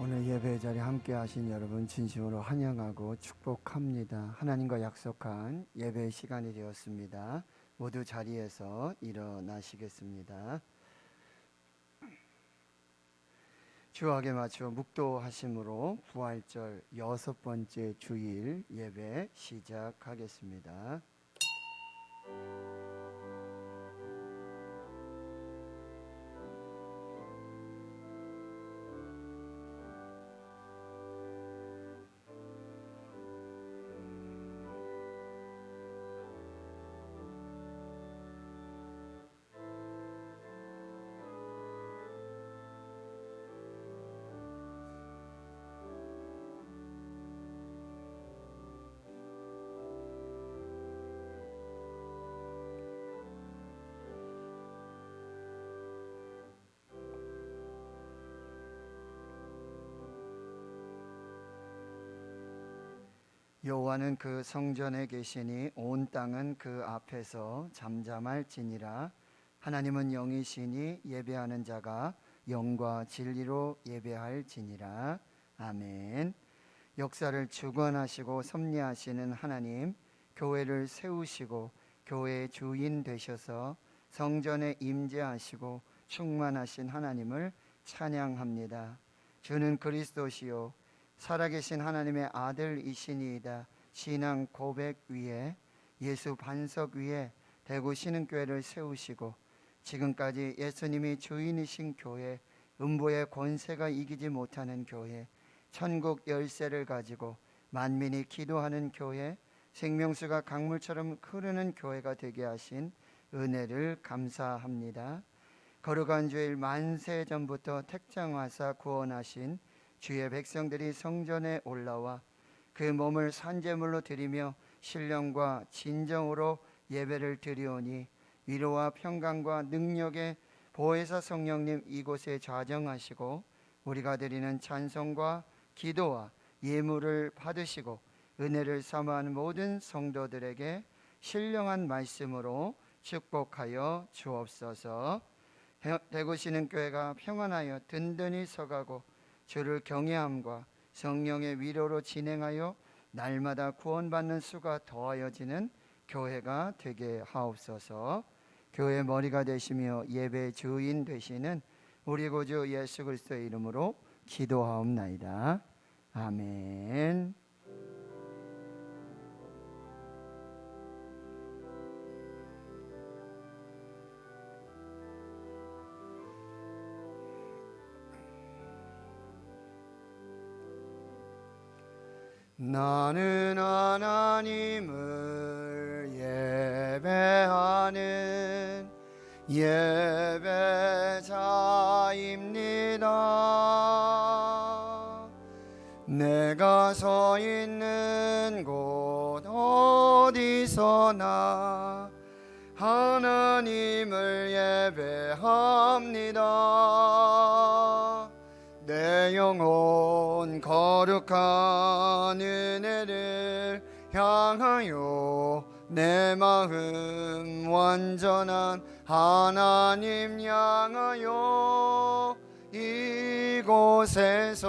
오늘 예배 자리에 함께 하신 여러분 진심으로 환영하고 축복합니다. 하나님과 약속한 예배 시간이 되었습니다. 모두 자리에서 일어나시겠습니다. 주악에 맞추어 묵도하심으로 부활절 6번째 주일 예배 시작하겠습니다. 여호와는 그 성전에 계시니 온 땅은 그 앞에서 잠잠할지니라. 하나님은 영이시니 예배하는 자가 영과 진리로 예배할지니라. 아멘. 역사를 주관하시고 섭리하시는 하나님, 교회를 세우시고 교회의 주인 되셔서 성전에 임재하시고 충만하신 하나님을 찬양합니다. 주는 그리스도시요 살아계신 하나님의 아들이시니이다. 신앙 고백 위에 예수 반석 위에 대구 신흥교회를 세우시고 지금까지 예수님이 주인이신 교회, 음보의 권세가 이기지 못하는 교회, 천국 열쇠를 가지고 만민이 기도하는 교회, 생명수가 강물처럼 흐르는 교회가 되게 하신 은혜를 감사합니다. 거룩한 주일 만세 전부터 택장하사 구원하신 주의 백성들이 성전에 올라와 그 몸을 산제물로 드리며 신령과 진정으로 예배를 드리오니 위로와 평강과 능력의 보혜사 성령님 이곳에 좌정하시고 우리가 드리는 찬송과 기도와 예물을 받으시고 은혜를 사모하는 모든 성도들에게 신령한 말씀으로 축복하여 주옵소서. 대구 신흥교회가 평안하여 든든히 서가고 주를 경외함과 성령의 위로로 진행하여 날마다 구원받는 수가 더하여지는 교회가 되게 하옵소서. 교회의 머리가 되시며 예배의 주인 되시는 우리 구주 예수 그리스도의 이름으로 기도하옵나이다. 아멘. 나는 하나님을 예배하는 예배자입니다. 내가 서 있는 곳 어디서나 하나님을 예배합니다. 내 영혼 거룩한 은혜를 향하여 내 마음 완전한 하나님 향하여 이곳에서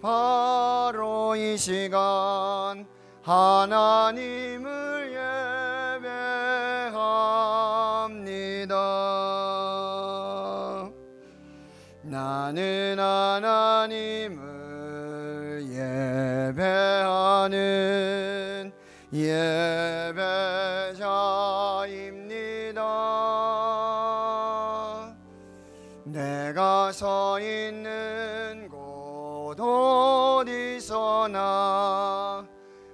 바로 이 시간 하나님을 예배합니다. 나는 하나님을 예배하는 예배자입니다. 내가 서 있는 곳 어디서나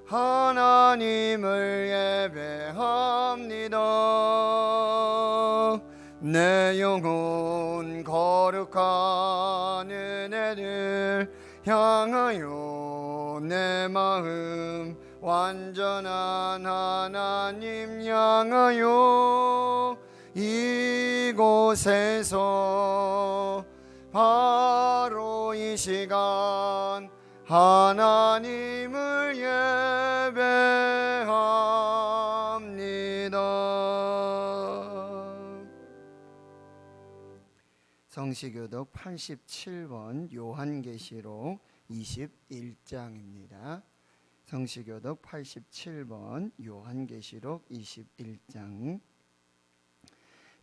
하나님을 예배합니다. 내 영혼 거룩한 은혜를 향하여 내 마음 완전한 하나님 향하여 이곳에서 바로 이 시간 하나님을 예배합니다. 성시교독 87번 요한계시록 21장입니다. 성시교독 87번 요한계시록 21장.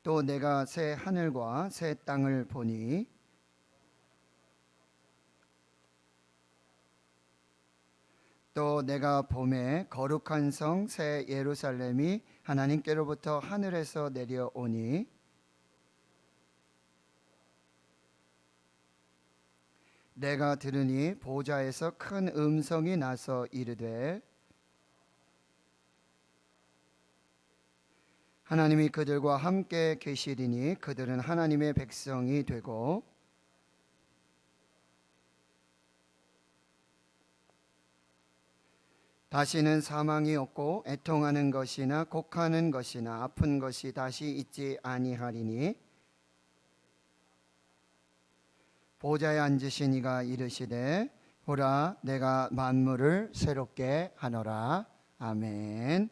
또 내가 새 하늘과 새 땅을 보니 또 내가 봄에 거룩한 성 새 예루살렘이 하나님께로부터 하늘에서 내려오니 내가 들으니 보좌에서 큰 음성이 나서 이르되 하나님이 그들과 함께 계시리니 그들은 하나님의 백성이 되고 다시는 사망이 없고 애통하는 것이나 곡하는 것이나 아픈 것이 다시 있지 아니하리니 보좌에 앉으신 이가 이르시되 보라 내가 만물을 새롭게 하노라. 아멘.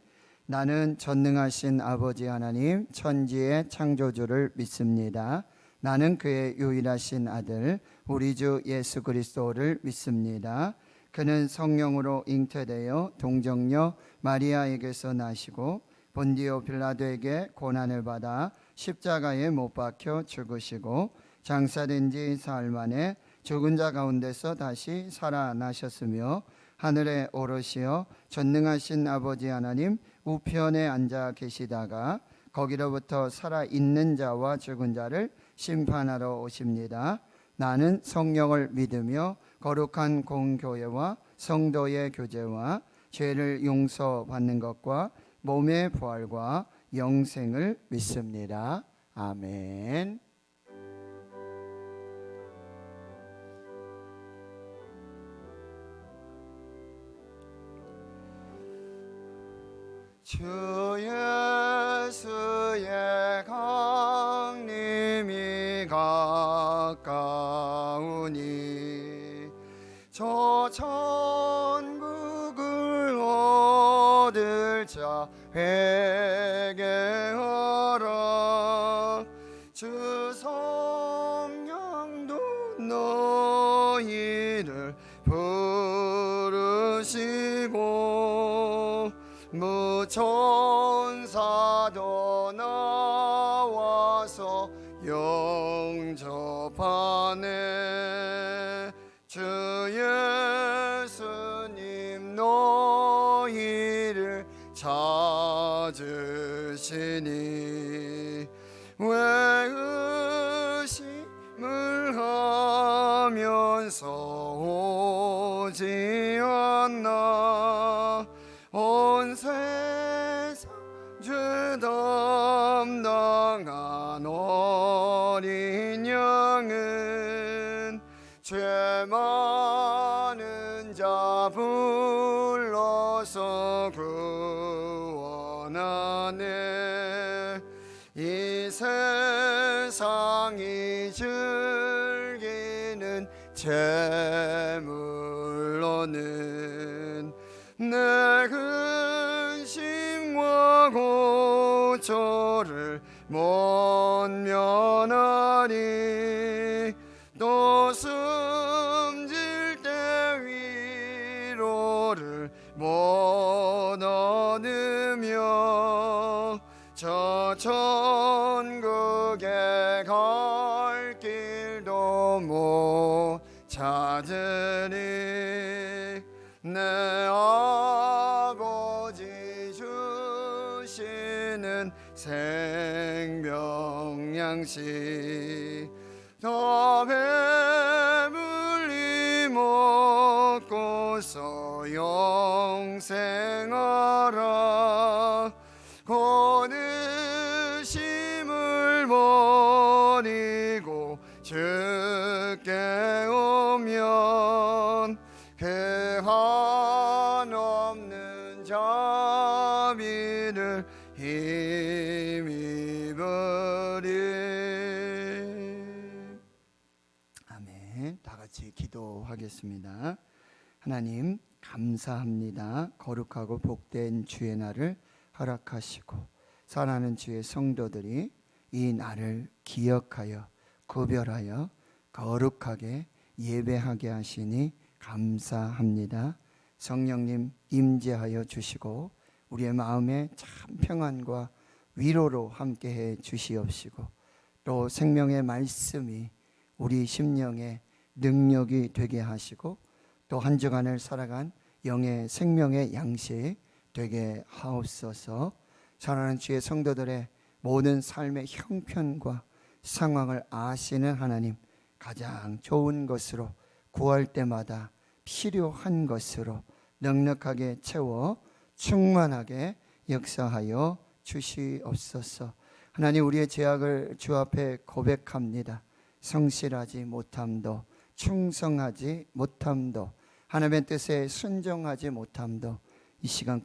나는 전능하신 아버지 하나님 천지의 창조주를 믿습니다. 나는 그의 유일하신 아들 우리 주 예수 그리스도를 믿습니다. 그는 성령으로 잉태되어 동정녀 마리아에게서 나시고 본디오 빌라도에게 고난을 받아 십자가에 못 박혀 죽으시고 장사된 지 사흘 만에 죽은 자 가운데서 다시 살아나셨으며 하늘에 오르시어 전능하신 아버지 하나님 우편에 앉아 계시다가 거기로부터 살아있는 자와 죽은 자를 심판하러 오십니다. 나는 성령을 믿으며 거룩한 공교회와 성도의 교제와 죄를 용서받는 것과 몸의 부활과 영생을 믿습니다. 아멘. 주 예수의 강림이 가까우니 저 천국을 얻을 자 회개하라. 주 성령도 너희를 부르시고 무천사도 나와서 영접하네. 주 예수님 너희를 찾으시니 왜 의심을 하면서 오지 않나. 온 세상 죄 담당한 어린 양은 죄 많은 자 불러서 구원하네. 이 세상이 즐기는 재물로는 내 근심과 고초를 못 면하리. 또 숨질 때 위로를 못 얻으며 저 천국에 갈 길도 못 찾으리. 내 아버지 주시는 생명양식 더 배불리 먹고서 영생하라. 곧 의심을 버리고 주께 오면 그 한없는 자비를 힘입으리. 아멘. 다 같이 기도하겠습니다. 하나님 감사합니다. 거룩하고 복된 주의 날을 허락하시고 사랑하는 주의 성도들이 이 날을 기억하여 구별하여 거룩하게 예배하게 하시니 감사합니다. 성령님 임재하여 주시고 우리의 마음에 참 평안과 위로로 함께해 주시옵시고 또 생명의 말씀이 우리 심령에 능력이 되게 하시고 또 한 주간을 살아간 영의 생명의 양식 되게 하옵소서. 사랑하는 주의 성도들의 모든 삶의 형편과 상황을 아시는 하나님, 가장 좋은 것으로 구할 때마다 필요한 것으로 넉넉하게 채워 충만하게 역사하여 주시옵소서. 하나님, 우리의 죄악을 주 앞에 고백합니다. 성실하지 못함도, 충성하지 못함도, 하나님의 뜻에 순종하지 못함도 이 시간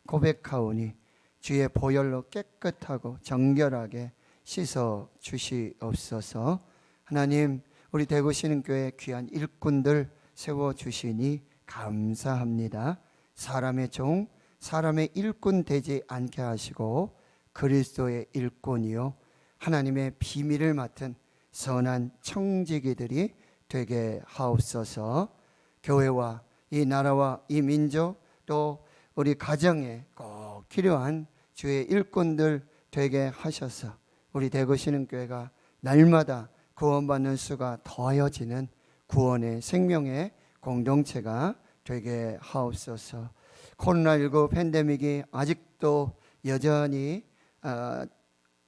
고백하오니 주의 보혈로 깨끗하고 정결하게 씻어 주시옵소서. 하나님, 우리 대구신흥교회 귀한 일꾼들 세워주시니 감사합니다. 사람의 종, 사람의 일꾼 되지 않게 하시고 그리스도의 일꾼이요 하나님의 비밀을 맡은 선한 청지기들이 되게 하옵소서. 교회와 이 나라와 이 민족 또 우리 가정에 꼭 필요한 주의 일꾼들 되게 하셔서 우리 대구신흥교회가 날마다 구원받는 수가 더하여지는 구원의 생명의 공동체가 되게 하옵소서. 코로나19 팬데믹이 아직도 여전히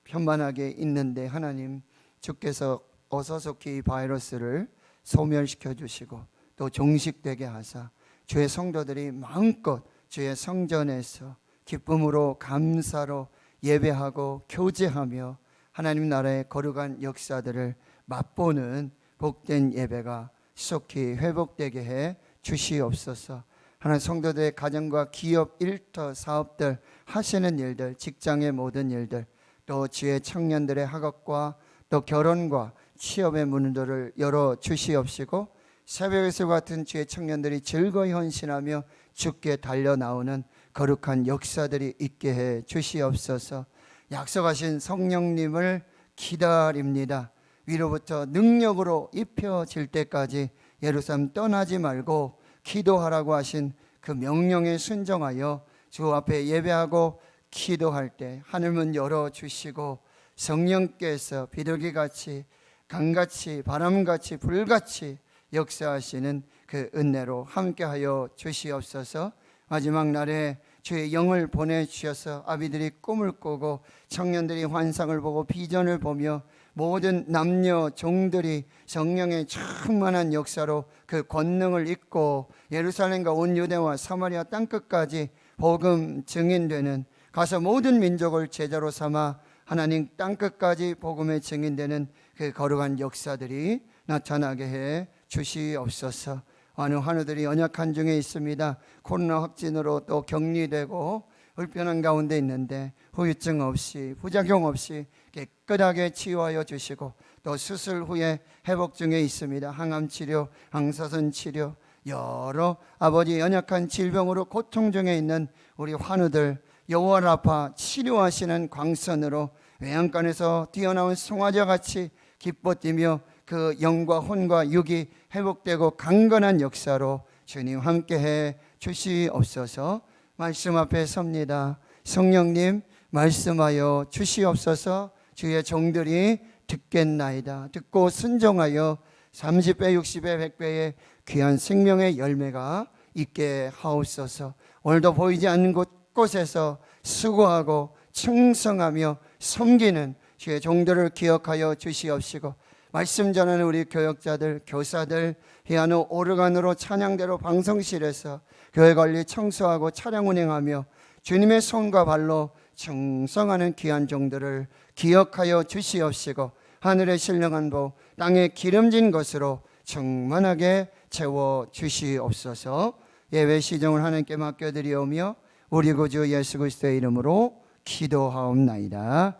편만하게 있는데 하나님, 주께서 어서속히 이 바이러스를 소멸시켜 주시고 또 종식되게 하사 주의 성도들이 마음껏 주의 성전에서 기쁨으로 감사로 예배하고 교제하며 하나님 나라의 거룩한 역사들을 맛보는 복된 예배가 속히 회복되게 해 주시옵소서. 하나님, 성도들의 가정과 기업, 일터, 사업들, 하시는 일들, 직장의 모든 일들, 또 주의 청년들의 학업과 또 결혼과 취업의 문들을 열어 주시옵시고 새벽에서 같은 주의 청년들이 즐거이 헌신하며 주께 달려나오는 거룩한 역사들이 있게 해 주시옵소서. 약속하신 성령님을 기다립니다. 위로부터 능력으로 입혀질 때까지 예루살렘 떠나지 말고 기도하라고 하신 그 명령에 순종하여 주 앞에 예배하고 기도할 때 하늘문 열어주시고 성령께서 비둘기같이 강같이 바람같이 불같이 역사하시는 그 은혜로 함께하여 주시옵소서. 마지막 날에 주의 영을 보내주셔서 아비들이 꿈을 꾸고 청년들이 환상을 보고 비전을 보며 모든 남녀 종들이 성령의 충만한 역사로 그 권능을 입고 예루살렘과 온 유대와 사마리아 땅끝까지 복음 증인되는, 가서 모든 민족을 제자로 삼아 하나님 땅끝까지 복음의 증인되는 그 거룩한 역사들이 나타나게 해 주시옵소서. 많은 환우들이 연약한 중에 있습니다. 코로나 확진으로 또 격리되고 불편한 가운데 있는데 후유증 없이 부작용 없이 깨끗하게 치유하여 주시고 또 수술 후에 회복 중에 있습니다. 항암 치료, 항사선 치료, 여러 아버지 연약한 질병으로 고통 중에 있는 우리 환우들 여호와 라파 치료하시는 광선으로 외양간에서 뛰어나온 송아지같이 기뻐 뛰며 그 영과 혼과 육이 회복되고 강건한 역사로 주님 함께해 주시옵소서. 말씀 앞에 섭니다. 성령님 말씀하여 주시옵소서. 주의 종들이 듣겠나이다. 듣고 순종하여 30배 60배 100배의 귀한 생명의 열매가 있게 하옵소서. 오늘도 보이지 않는 곳곳에서 수고하고 충성하며 섬기는 주의 종들을 기억하여 주시옵시고 말씀 전하는 우리 교역자들, 교사들, 피아노, 오르간으로 찬양대로 방송실에서 교회 관리 청소하고 차량 운행하며 주님의 손과 발로 충성하는 귀한 종들을 기억하여 주시옵시고 하늘의 신령한 복, 땅에 기름진 것으로 충만하게 채워 주시옵소서. 예배 시종을 하나님께 맡겨드리오며 우리 구주 예수 그리스도의 이름으로 기도하옵나이다.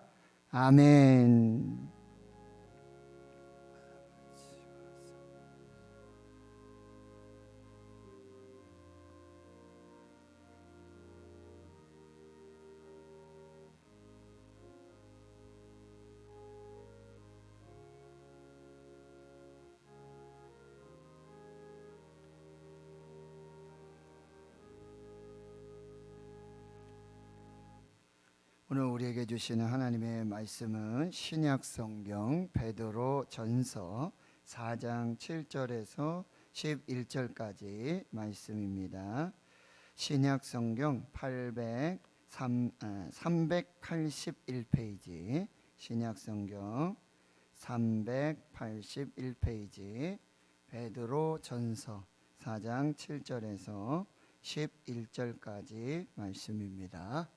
아멘. 오늘 우리에게 주시는 하나님의 말씀은 신약 성경 베드로 전서 4장 7절에서 11절까지 말씀입니다. 신약 성경 381페이지, 신약 성경 381페이지, 베드로 전서 4장 7절에서 11절까지 말씀입니다.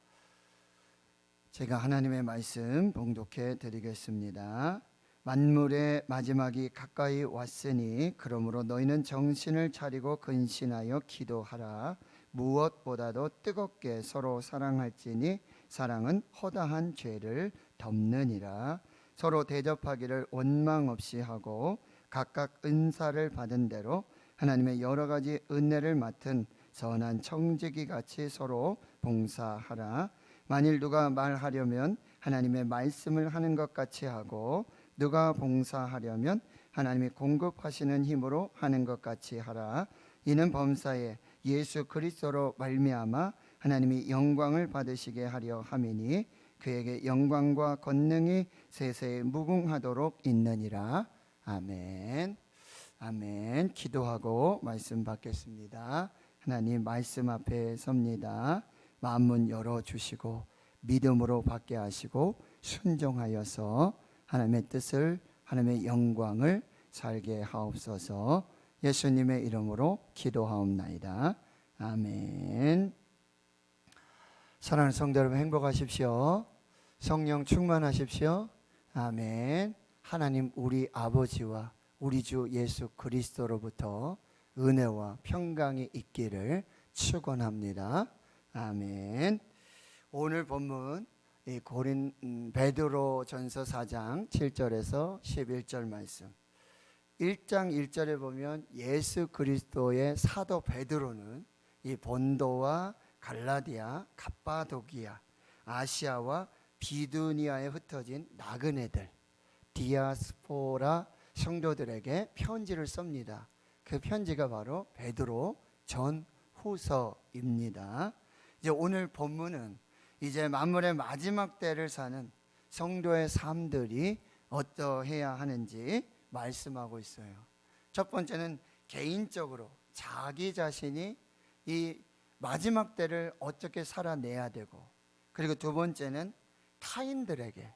제가 하나님의 말씀 봉독해 드리겠습니다. 만물의 마지막이 가까이 왔으니 그러므로 너희는 정신을 차리고 근신하여 기도하라. 무엇보다도 뜨겁게 서로 사랑할지니 사랑은 허다한 죄를 덮느니라. 서로 대접하기를 원망 없이 하고 각각 은사를 받은 대로 하나님의 여러 가지 은혜를 맡은 선한 청지기 같이 서로 봉사하라. 만일 누가 말하려면 하나님의 말씀을 하는 것 같이 하고 누가 봉사하려면 하나님이 공급하시는 힘으로 하는 것 같이 하라. 이는 범사에 예수 그리스도로 말미암아 하나님이 영광을 받으시게 하려 함이니 그에게 영광과 권능이 세세에 무궁하도록 있느니라. 아멘. 아멘. 기도하고 말씀 받겠습니다. 하나님 말씀 앞에 섭니다. 마음문 열어주시고 믿음으로 받게 하시고 순종하여서 하나님의 뜻을, 하나님의 영광을 살게 하옵소서. 예수님의 이름으로 기도하옵나이다. 아멘. 사랑하는 성도 여러분, 행복하십시오. 성령 충만하십시오. 아멘. 하나님 우리 아버지와 우리 주 예수 그리스도로부터 은혜와 평강이 있기를 축원합니다. 아멘. 오늘 본문 베드로 전서 4장 7절에서 11절 말씀. 1장 1절에 보면 예수 그리스도의 사도 베드로는 이 본도와 갈라디아, 갑바도기아, 아시아와 비두니아에 흩어진 나그네들, 디아스포라 성도들에게 편지를 씁니다. 그 편지가 바로 베드로 전후서입니다. 이제 오늘 본문은 이제 만물의 마지막 때를 사는 성도의 삶들이 어떠해야 하는지 말씀하고 있어요. 첫 번째는 개인적으로 자기 자신이 이 마지막 때를 어떻게 살아내야 되고, 그리고 두 번째는 타인들에게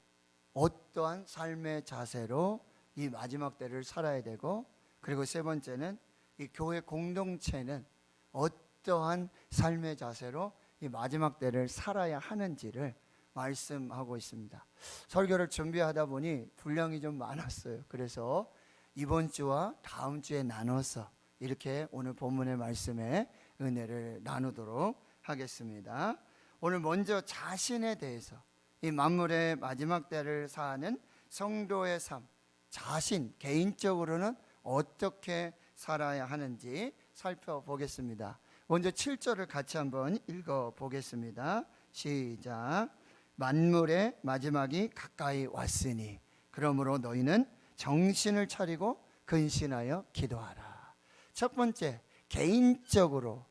어떠한 삶의 자세로 이 마지막 때를 살아야 되고, 그리고 세 번째는 이 교회 공동체는 어떠한 삶의 자세로 이 마지막 때를 살아야 하는지를 말씀하고 있습니다. 설교를 준비하다 보니 분량이 좀 많았어요. 그래서 이번 주와 다음 주에 나눠서 이렇게 오늘 본문의 말씀에 은혜를 나누도록 하겠습니다. 오늘 먼저 자신에 대해서 이 만물의 마지막 때를 사는 성도의 삶, 자신 개인적으로는 어떻게 살아야 하는지 살펴보겠습니다. 먼저 7절을 같이 한번 읽어보겠습니다. 시작. 만물의 마지막이 가까이 왔으니 그러므로 너희는 정신을 차리고 근신하여 기도하라. 첫 번째, 개인적으로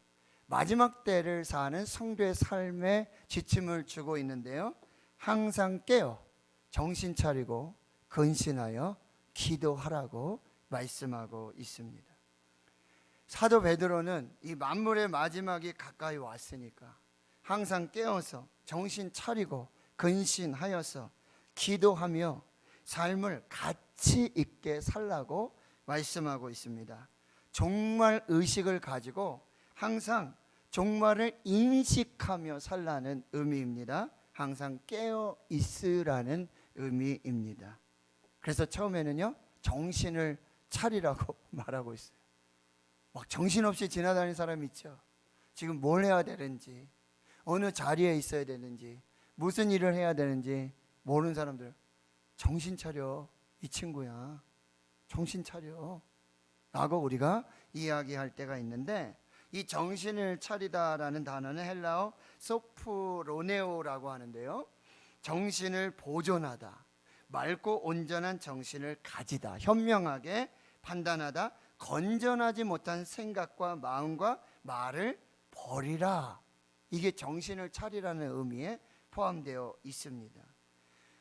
마지막 때를 사는 성도의 삶에 지침을 주고 있는데요, 항상 깨어 정신 차리고 근신하여 기도하라고 말씀하고 있습니다. 사도 베드로는 이 만물의 마지막이 가까이 왔으니까 항상 깨어서 정신 차리고 근신하여서 기도하며 삶을 가치 있게 살라고 말씀하고 있습니다. 종말 의식을 가지고 항상 종말을 인식하며 살라는 의미입니다. 항상 깨어 있으라는 의미입니다. 그래서 처음에는요, 정신을 차리라고 말하고 있어요. 막 정신없이 지나다니는 사람 있죠. 지금 뭘 해야 되는지, 어느 자리에 있어야 되는지, 무슨 일을 해야 되는지 모르는 사람들, 정신 차려, 이 친구야, 정신 차려 라고 우리가 이야기할 때가 있는데, 이 정신을 차리다라는 단어는 헬라어 소프로네오라고 하는데요, 정신을 보존하다, 맑고 온전한 정신을 가지다, 현명하게 판단하다, 건전하지 못한 생각과 마음과 말을 버리라. 이게 정신을 차리라는 의미의 포함되어 있습니다.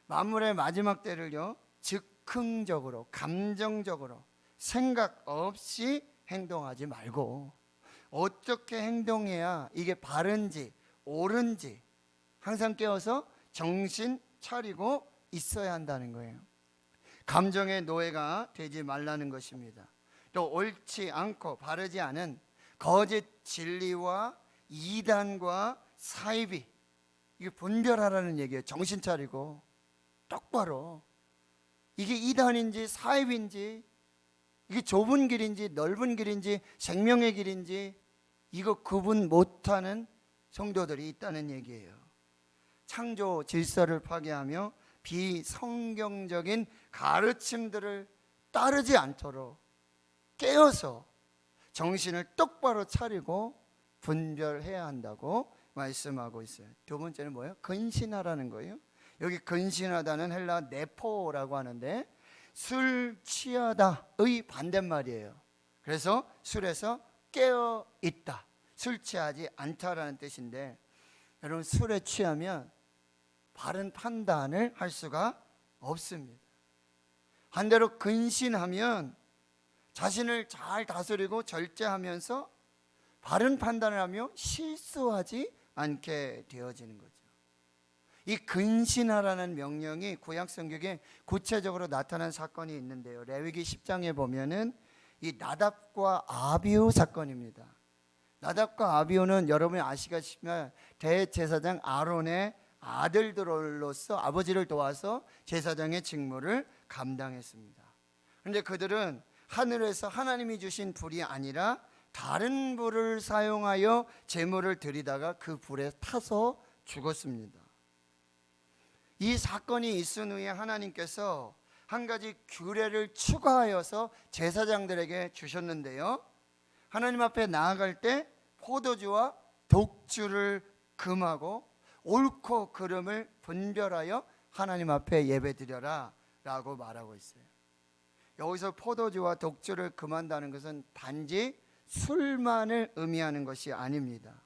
만물의 마지막 때를요, 즉흥적으로 감정적으로 생각 없이 행동하지 말고 어떻게 행동해야 이게 바른지 옳은지 항상 깨어서 정신 차리고 있어야 한다는 거예요. 감정의 노예가 되지 말라는 것입니다. 또 옳지 않고 바르지 않은 거짓 진리와 이단과 사이비, 이게 분별하라는 얘기예요. 정신 차리고 똑바로 이게 이단인지 사이비인지, 이게 좁은 길인지 넓은 길인지 생명의 길인지 이거 구분 못하는 성도들이 있다는 얘기예요. 창조 질서를 파괴하며 비성경적인 가르침들을 따르지 않도록 깨어서 정신을 똑바로 차리고 분별해야 한다고 말씀하고 있어요. 두 번째는 뭐예요? 근신하라는 거예요. 여기 근신하다는 헬라 네포라고 하는데 술 취하다의 반대말이에요. 그래서 술에서 깨어 있다, 술 취하지 않다라는 뜻인데, 여러분 술에 취하면 바른 판단을 할 수가 없습니다. 반대로 근신하면 자신을 잘 다스리고 절제하면서 바른 판단을 하며 실수하지 않게 되어지는 거죠. 이 근신하라는 명령이 구약 성경에 구체적으로 나타난 사건이 있는데요. 레위기 10장에 보면은 이 나답과 아비후 사건입니다. 나답과 아비후는 여러분이 아시겠지만 대제사장 아론의 아들들로서 아버지를 도와서 제사장의 직무를 감당했습니다. 그런데 그들은 하늘에서 하나님이 주신 불이 아니라 다른 불을 사용하여 제물을 드리다가 그 불에 타서 죽었습니다. 이 사건이 있은 후에 하나님께서 한 가지 규례를 추가하여서 제사장들에게 주셨는데요, 하나님 앞에 나아갈 때 포도주와 독주를 금하고 옳고 그름을 분별하여 하나님 앞에 예배드려라 라고 말하고 있어요. 여기서 포도주와 독주를 금한다는 것은 단지 술만을 의미하는 것이 아닙니다.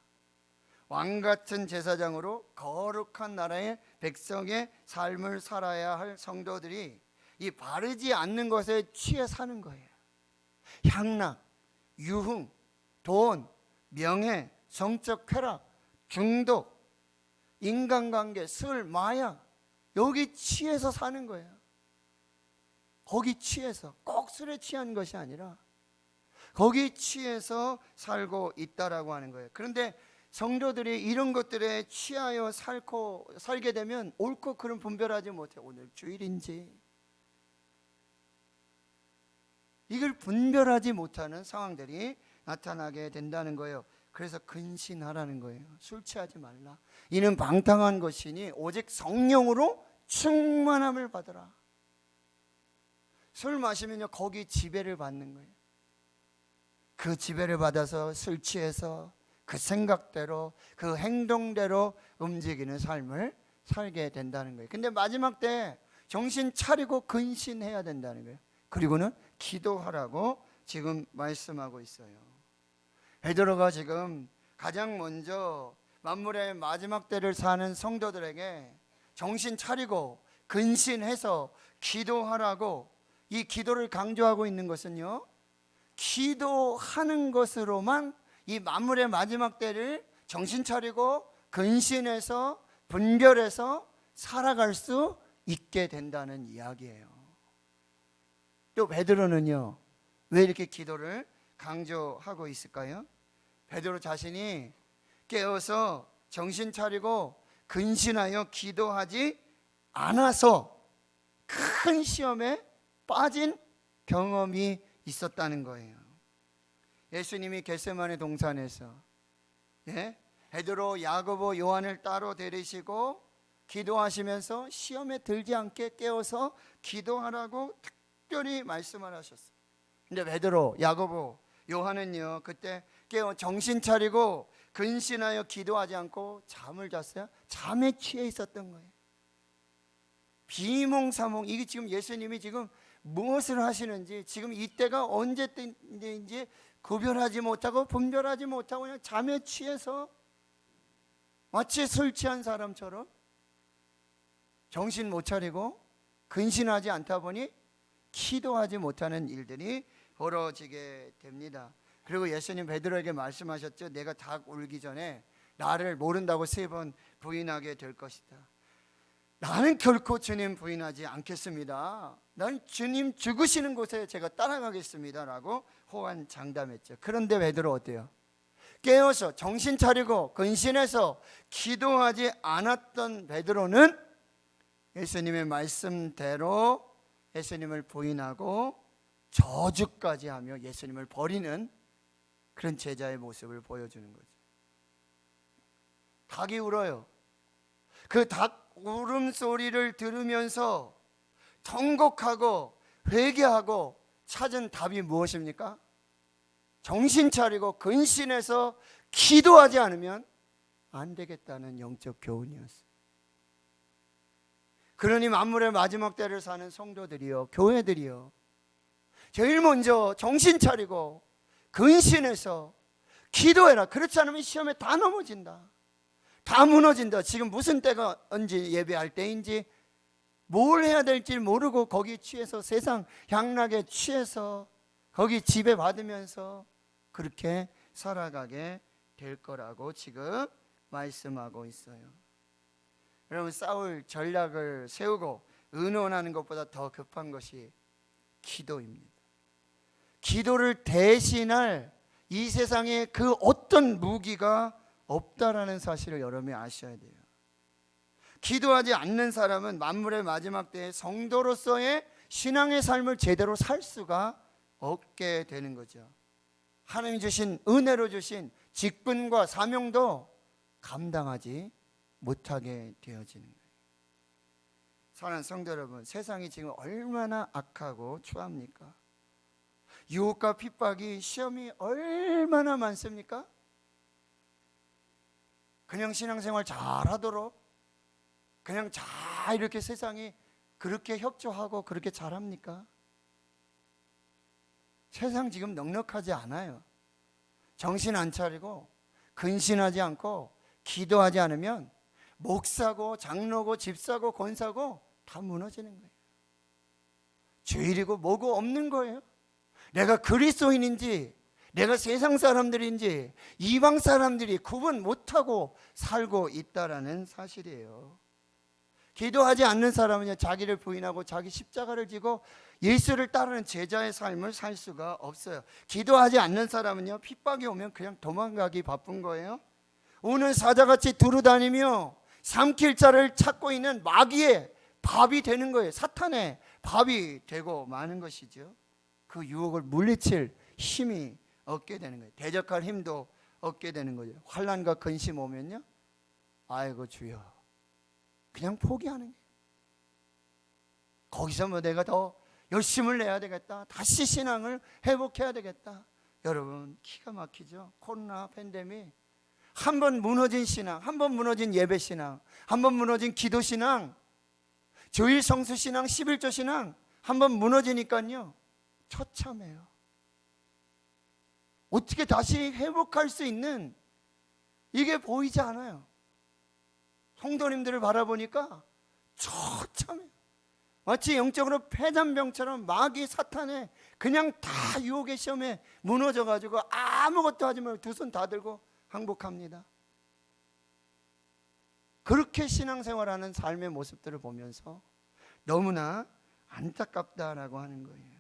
왕같은 제사장으로 거룩한 나라의 백성의 삶을 살아야 할 성도들이 이 바르지 않는 것에 취해 사는 거예요. 향락, 유흥, 돈, 명예, 성적 쾌락, 중독, 인간관계, 술, 마약, 여기 취해서 사는 거예요. 거기 취해서, 꼭 술에 취한 것이 아니라 거기 취해서 살고 있다라고 하는 거예요. 그런데 성도들이 이런 것들에 취하여 살게 되면 옳고 그름 분별하지 못해. 오늘 주일인지 이걸 분별하지 못하는 상황들이 나타나게 된다는 거예요. 그래서 근신하라는 거예요. 술 취하지 말라. 이는 방탕한 것이니 오직 성령으로 충만함을 받으라. 술 마시면요, 거기 지배를 받는 거예요. 그 지배를 받아서 술 취해서 그 생각대로 그 행동대로 움직이는 삶을 살게 된다는 거예요. 근데 마지막 때 정신 차리고 근신해야 된다는 거예요. 그리고는 기도하라고 지금 말씀하고 있어요. 베드로가 지금 가장 먼저 만물의 마지막 때를 사는 성도들에게 정신 차리고 근신해서 기도하라고 이 기도를 강조하고 있는 것은요, 기도하는 것으로만 이 만물의 마지막 때를 정신 차리고 근신해서 분별해서 살아갈 수 있게 된다는 이야기예요. 또 베드로는요, 왜 이렇게 기도를 강조하고 있을까요? 베드로 자신이 깨어서 정신 차리고 근신하여 기도하지 않아서 큰 시험에 빠진 경험이 있었다는 거예요. 예수님이 겟세마네 동산에서 베드로, 야고보, 요한을 따로 데리시고 기도하시면서 시험에 들지 않게 깨어서 기도하라고 특별히 말씀을 하셨어요. 근데 베드로, 야고보, 요한은요, 그때 깨어 정신 차리고 근신하여 기도하지 않고 잠을 잤어요. 잠에 취해 있었던 거예요. 비몽사몽. 이게 지금 예수님이 지금 무엇을 하시는지, 지금 이때가 언제 때인지 구별하지 못하고 분별하지 못하고 그냥 잠에 취해서 마치 술 취한 사람처럼 정신 못 차리고 근신하지 않다 보니 기도하지 못하는 일들이 벌어지게 됩니다. 그리고 예수님 베드로에게 말씀하셨죠. 내가 닭 울기 전에 나를 모른다고 3번 부인하게 될 것이다. 나는 결코 주님 부인하지 않겠습니다. 난 주님 죽으시는 곳에 제가 따라가겠습니다 라고 호언장담했죠. 그런데 베드로 어때요? 깨어서 정신 차리고 근신해서 기도하지 않았던 베드로는 예수님의 말씀대로 예수님을 부인하고 저주까지 하며 예수님을 버리는 그런 제자의 모습을 보여주는 거죠. 닭이 울어요. 그 닭 울음소리를 들으면서 통곡하고 회개하고 찾은 답이 무엇입니까? 정신 차리고 근신해서 기도하지 않으면 안 되겠다는 영적 교훈이었어요. 그러니 만물의 마지막 때를 사는 성도들이요, 교회들이요, 제일 먼저 정신 차리고 근신해서 기도해라. 그렇지 않으면 시험에 다 넘어진다. 다 무너진다. 지금 무슨 때가 언제 예배할 때인지 뭘 해야 될지 모르고 거기 취해서 세상 향락에 취해서 거기 지배받으면서 그렇게 살아가게 될 거라고 지금 말씀하고 있어요. 여러분, 싸울 전략을 세우고 의논하는 것보다 더 급한 것이 기도입니다. 기도를 대신할 이 세상에 그 어떤 무기가 없다라는 사실을 여러분이 아셔야 돼요. 기도하지 않는 사람은 만물의 마지막 때에 성도로서의 신앙의 삶을 제대로 살 수가 없게 되는 거죠. 하나님이 주신 은혜로 주신 직분과 사명도 감당하지 못하게 되어지는 거예요. 사랑하는 성도 여러분, 세상이 지금 얼마나 악하고 추합니까? 유혹과 핍박이, 시험이 얼마나 많습니까? 그냥 신앙생활 잘하도록 그냥 잘 이렇게 세상이 그렇게 협조하고 그렇게 잘합니까? 세상 지금 넉넉하지 않아요. 정신 안 차리고 근신하지 않고 기도하지 않으면 목사고 장로고 집사고 권사고 다 무너지는 거예요. 주일이고 뭐고 없는 거예요. 내가 그리스도인인지 내가 세상 사람들인지 이방 사람들이 구분 못하고 살고 있다라는 사실이에요. 기도하지 않는 사람은 자기를 부인하고 자기 십자가를 지고 예수를 따르는 제자의 삶을 살 수가 없어요. 기도하지 않는 사람은요, 핍박이 오면 그냥 도망가기 바쁜 거예요. 오늘 사자같이 두루다니며 삼킬 자를 찾고 있는 마귀의 밥이 되는 거예요. 사탄의 밥이 되고 마는 것이죠. 그 유혹을 물리칠 힘이 얻게 되는 거예요. 대적할 힘도 얻게 되는 거죠. 환난과 근심 오면요, 아이고 주여, 그냥 포기하는 거예요. 거기서 뭐 내가 더 열심을 내야 되겠다, 다시 신앙을 회복해야 되겠다. 여러분, 기가 막히죠. 코로나 팬데믹, 한 번 무너진 신앙, 한 번 무너진 예배 신앙, 한 번 무너진 기도 신앙, 주일 성수 신앙, 11조 신앙 한 번 무너지니까요, 처참해요. 어떻게 다시 회복할 수 있는 이게 보이지 않아요. 성도님들을 바라보니까 처참해요. 마치 영적으로 폐잔병처럼 마귀 사탄에 그냥 다 유혹의 시험에 무너져가지고 아무것도 하지 말고 두 손 다 들고 항복합니다. 그렇게 신앙생활하는 삶의 모습들을 보면서 너무나 안타깝다라고 하는 거예요.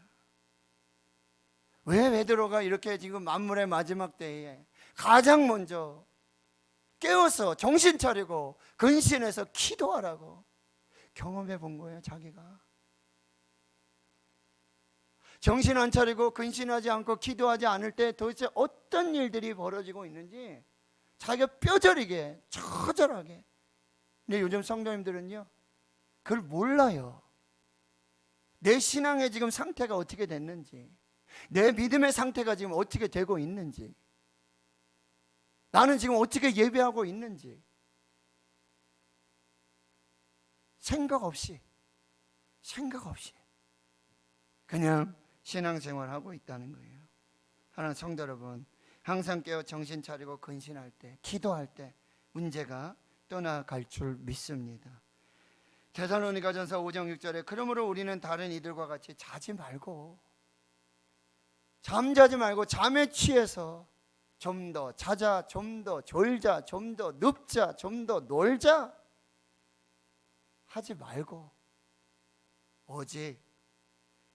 왜 베드로가 이렇게 지금 만물의 마지막 때에 가장 먼저 깨워서 정신 차리고 근신해서 기도하라고 경험해 본 거예요. 자기가 정신 안 차리고 근신하지 않고 기도하지 않을 때 도대체 어떤 일들이 벌어지고 있는지 자기가 뼈저리게 처절하게. 근데 요즘 성도님들은요, 그걸 몰라요. 내 신앙의 지금 상태가 어떻게 됐는지, 내 믿음의 상태가 지금 어떻게 되고 있는지, 나는 지금 어떻게 예배하고 있는지 생각 없이 그냥 신앙생활하고 있다는 거예요. 하나님 성도 여러분, 항상 깨어 정신 차리고 근신할 때, 기도할 때 문제가 떠나갈 줄 믿습니다. 데살로니가전서 5장 6절에 그러므로 우리는 다른 이들과 같이 자지 말고, 잠자지 말고 잠에 취해서 좀 더 자자, 좀 더 졸자, 좀 더 눕자, 좀 더 놀자 하지 말고 오직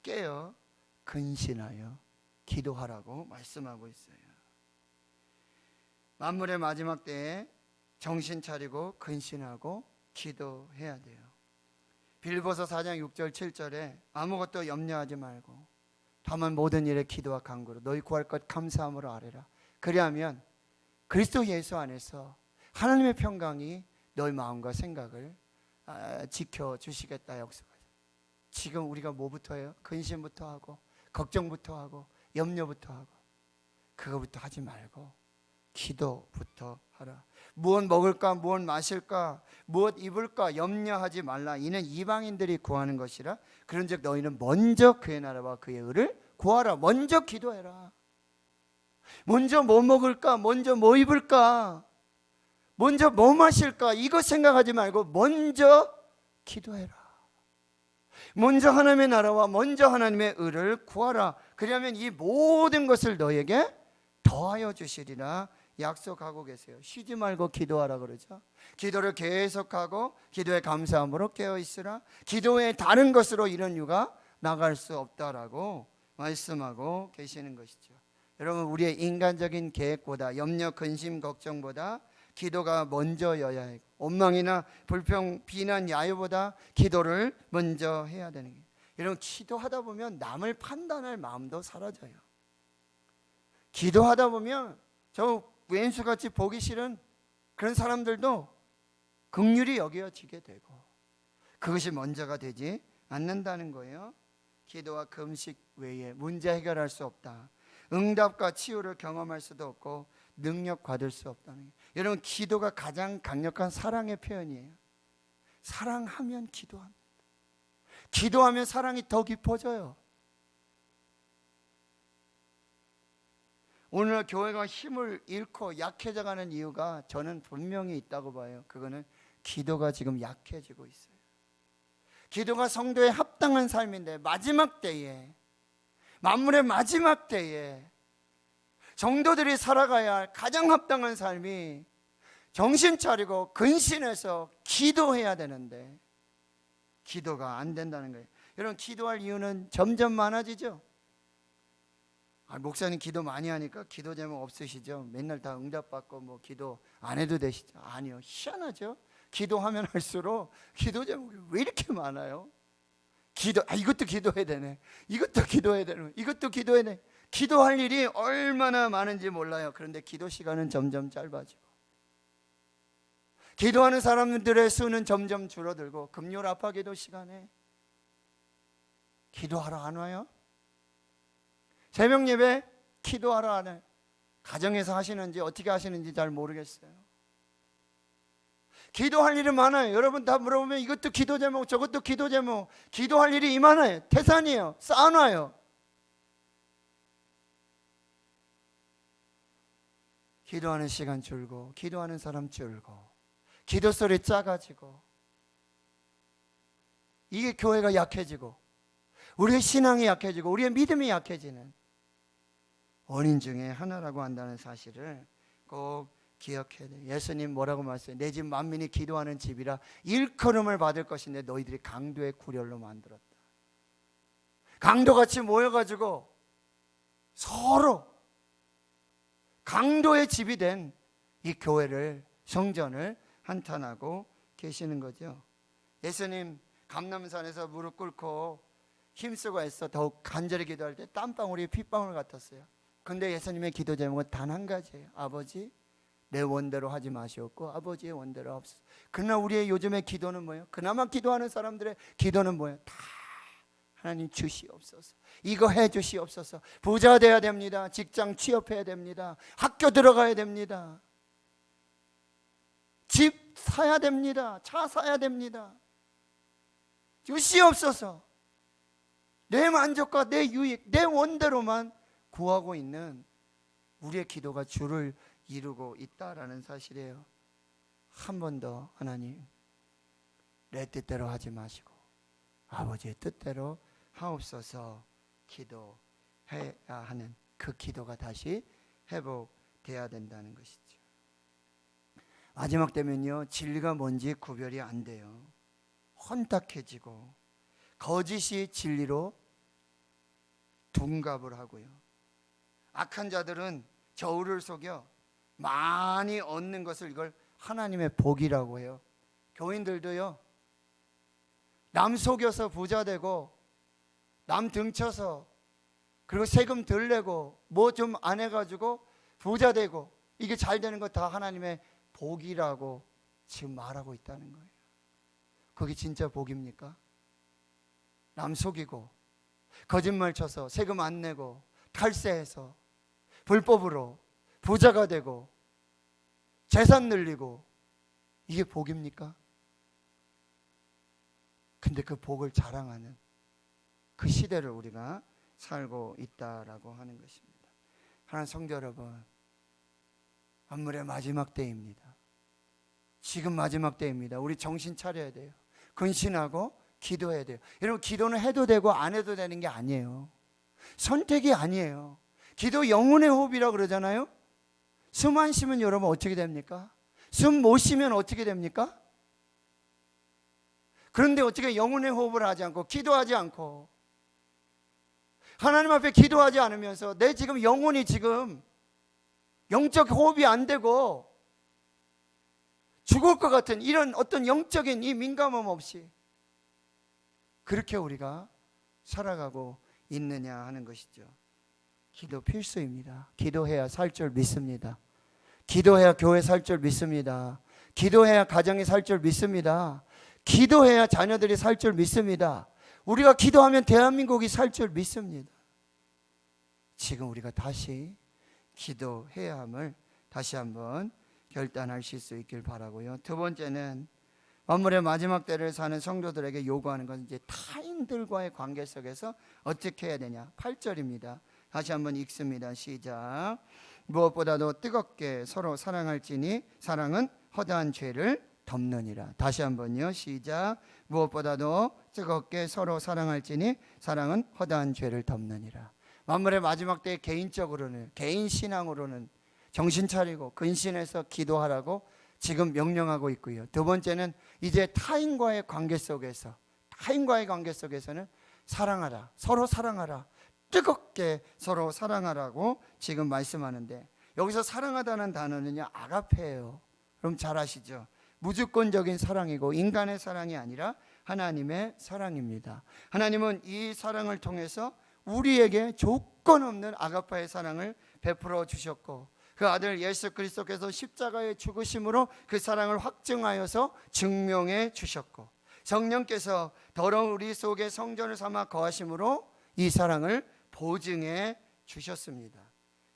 깨어 근신하여 기도하라고 말씀하고 있어요. 만물의 마지막 때에 정신 차리고 근신하고 기도해야 돼요. 빌보서 4장 6절 7절에 아무것도 염려하지 말고 다만 모든 일에 기도와 간구로 너희 구할 것 감사함으로 아뢰라. 그리하면 그리스도 예수 안에서 하나님의 평강이 너희 마음과 생각을 지켜주시겠다 약속하죠. 지금 우리가 뭐부터 해요? 근심부터 하고 걱정부터 하고 염려부터 하고, 그거부터 하지 말고 기도부터 하라. 무엇 먹을까, 무엇 마실까, 무엇 입을까 염려하지 말라. 이는 이방인들이 구하는 것이라. 그런즉 너희는 먼저 그의 나라와 그의 의를 구하라. 먼저 기도해라. 먼저 뭐 먹을까, 먼저 뭐 입을까, 먼저 뭐 마실까, 이거 생각하지 말고 먼저 기도해라. 먼저 하나님의 나라와 먼저 하나님의 의를 구하라. 그러면 이 모든 것을 너에게 더하여 주시리라 약속하고 계세요. 쉬지 말고 기도하라 그러죠. 기도를 계속하고 기도에 감사함으로 깨어있으라. 기도에 다른 것으로 이런 유가 나갈 수 없다라고 말씀하고 계시는 것이죠. 여러분, 우리의 인간적인 계획보다, 염려, 근심, 걱정보다 기도가 먼저여야 해요. 원망이나 불평, 비난, 야유보다 기도를 먼저 해야 되는 거예요. 여러분, 기도하다 보면 남을 판단할 마음도 사라져요. 기도하다 보면 저 왼수같이 보기 싫은 그런 사람들도 긍휼히 여겨지게 되고, 그것이 먼저가 되지 않는다는 거예요. 기도와 금식 외에 문제 해결할 수 없다. 응답과 치유를 경험할 수도 없고 능력 받을 수 없다는 거예요. 여러분, 기도가 가장 강력한 사랑의 표현이에요. 사랑하면 기도합니다. 기도하면 사랑이 더 깊어져요. 오늘날 교회가 힘을 잃고 약해져가는 이유가 저는 분명히 있다고 봐요. 그거는 기도가 지금 약해지고 있어요. 기도가 성도에 합당한 삶인데, 마지막 때에, 만물의 마지막 때에 성도들이 살아가야 할 가장 합당한 삶이 정신 차리고 근신해서 기도해야 되는데 기도가 안 된다는 거예요. 여러분, 기도할 이유는 점점 많아지죠. 목사님 기도 많이 하니까 기도 제목 없으시죠? 맨날 다 응답받고 뭐 기도 안 해도 되시죠? 아니요, 희한하죠. 기도하면 할수록 기도 제목이 왜 이렇게 많아요? 이것도 기도해야 되네, 이것도 기도해야 되네, 이것도 기도해야 되네. 기도할 일이 얼마나 많은지 몰라요. 그런데 기도 시간은 점점 짧아지고, 기도하는 사람들의 수는 점점 줄어들고, 금요 라파 기도 시간에 기도하러 안 와요? 새벽 예배 기도하러 안 와요? 가정에서 하시는지 어떻게 하시는지 잘 모르겠어요. 기도할 일이 많아요. 여러분 다 물어보면 이것도 기도 제목, 저것도 기도 제목. 기도할 일이 이만해요. 태산이에요. 쌓아놔요. 기도하는 시간 줄고, 기도하는 사람 줄고, 기도 소리 작아지고, 이게 교회가 약해지고 우리의 신앙이 약해지고 우리의 믿음이 약해지는 원인 중에 하나라고 한다는 사실을 꼭 기억해야 돼요. 예수님 뭐라고 말씀해요? 내 집 만민이 기도하는 집이라 일컬음을 받을 것인데 너희들이 강도의 구렬로 만들었다. 강도같이 모여가지고 서로 강도의 집이 된 이 교회를, 성전을 한탄하고 계시는 거죠. 예수님 감람산에서 무릎 꿇고 힘쓰고 애써 더욱 간절히 기도할 때 땀방울이 핏방울 같았어요. 근데 예수님의 기도 제목은 단 한 가지예요. 아버지, 내 원대로 하지 마시옵고 아버지의 원대로 하옵소서. 그러나 우리의 요즘의 기도는 뭐예요? 그나마 기도하는 사람들의 기도는 뭐예요? 다 하나님 주시옵소서, 이거 해 주시옵소서. 부자 돼야 됩니다. 직장 취업해야 됩니다. 학교 들어가야 됩니다. 집 사야 됩니다. 차 사야 됩니다. 주시옵소서. 내 만족과 내 유익, 내 원대로만 구하고 있는 우리의 기도가 주를 이루고 있다라는 사실이에요. 한 번 더, 하나님, 내 뜻대로 하지 마시고 아버지의 뜻대로 하옵소서 기도해야 하는 그 기도가 다시 회복돼야 된다는 것이죠. 마지막 되면요, 진리가 뭔지 구별이 안 돼요. 혼탁해지고 거짓이 진리로 둔갑을 하고요. 악한 자들은 저울을 속여 많이 얻는 것을 이걸 하나님의 복이라고 해요. 교인들도요, 남 속여서 부자 되고 남 등쳐서 그리고 세금 덜 내고 뭐 좀 안 해가지고 부자 되고 이게 잘 되는 거 다 하나님의 복이라고 지금 말하고 있다는 거예요. 그게 진짜 복입니까? 남 속이고 거짓말 쳐서 세금 안 내고 탈세해서 불법으로 부자가 되고 재산 늘리고 이게 복입니까? 근데 그 복을 자랑하는 그 시대를 우리가 살고 있다라고 하는 것입니다. 하나님 성도 여러분, 만물의 마지막 때입니다. 지금 마지막 때입니다. 우리 정신 차려야 돼요. 근신하고 기도해야 돼요. 여러분, 기도는 해도 되고 안 해도 되는 게 아니에요. 선택이 아니에요. 기도 영혼의 호흡이라고 그러잖아요. 숨 안 쉬면 여러분 어떻게 됩니까? 숨 못 쉬면 어떻게 됩니까? 그런데 어떻게 영혼의 호흡을 하지 않고 기도하지 않고 하나님 앞에 기도하지 않으면서 내 지금 영혼이 지금 영적 호흡이 안 되고 죽을 것 같은 이런 어떤 영적인 이 민감함 없이 그렇게 우리가 살아가고 있느냐 하는 것이죠. 기도 필수입니다. 기도해야 살 줄 믿습니다. 기도해야 교회 살 줄 믿습니다. 기도해야 가정이 살 줄 믿습니다. 기도해야 자녀들이 살 줄 믿습니다. 우리가 기도하면 대한민국이 살 줄 믿습니다. 지금 우리가 다시 기도해야 함을 다시 한번 결단하실 수 있길 바라고요. 두 번째는 만물의 마지막 때를 사는 성도들에게 요구하는 것은 이제 타인들과의 관계 속에서 어떻게 해야 되냐. 8절입니다. 다시 한번 읽습니다. 시작. 무엇보다도 뜨겁게 서로 사랑할지니 사랑은 허다한 죄를 덮느니라. 다시 한번요. 시작. 무엇보다도 뜨겁게 서로 사랑할지니 사랑은 허다한 죄를 덮느니라. 만물의 마지막 때에 개인적으로는 개인 신앙으로는 정신 차리고 근신해서 기도하라고 지금 명령하고 있고요. 두 번째는 이제 타인과의 관계 속에서는 사랑하라, 서로 사랑하라, 뜨겁게 서로 사랑하라고 지금 말씀하는데, 여기서 사랑하다는 단어는요 아가페예요. 그럼 잘 아시죠? 무조건적인 사랑이고 인간의 사랑이 아니라 하나님의 사랑입니다. 하나님은 이 사랑을 통해서 우리에게 조건 없는 아가파의 사랑을 베풀어 주셨고, 그 아들 예수 그리스도께서 십자가의 죽으심으로 그 사랑을 확증하여서 증명해 주셨고, 성령께서 더러운 우리 속에 성전을 삼아 거하심으로 이 사랑을 보증해 주셨습니다.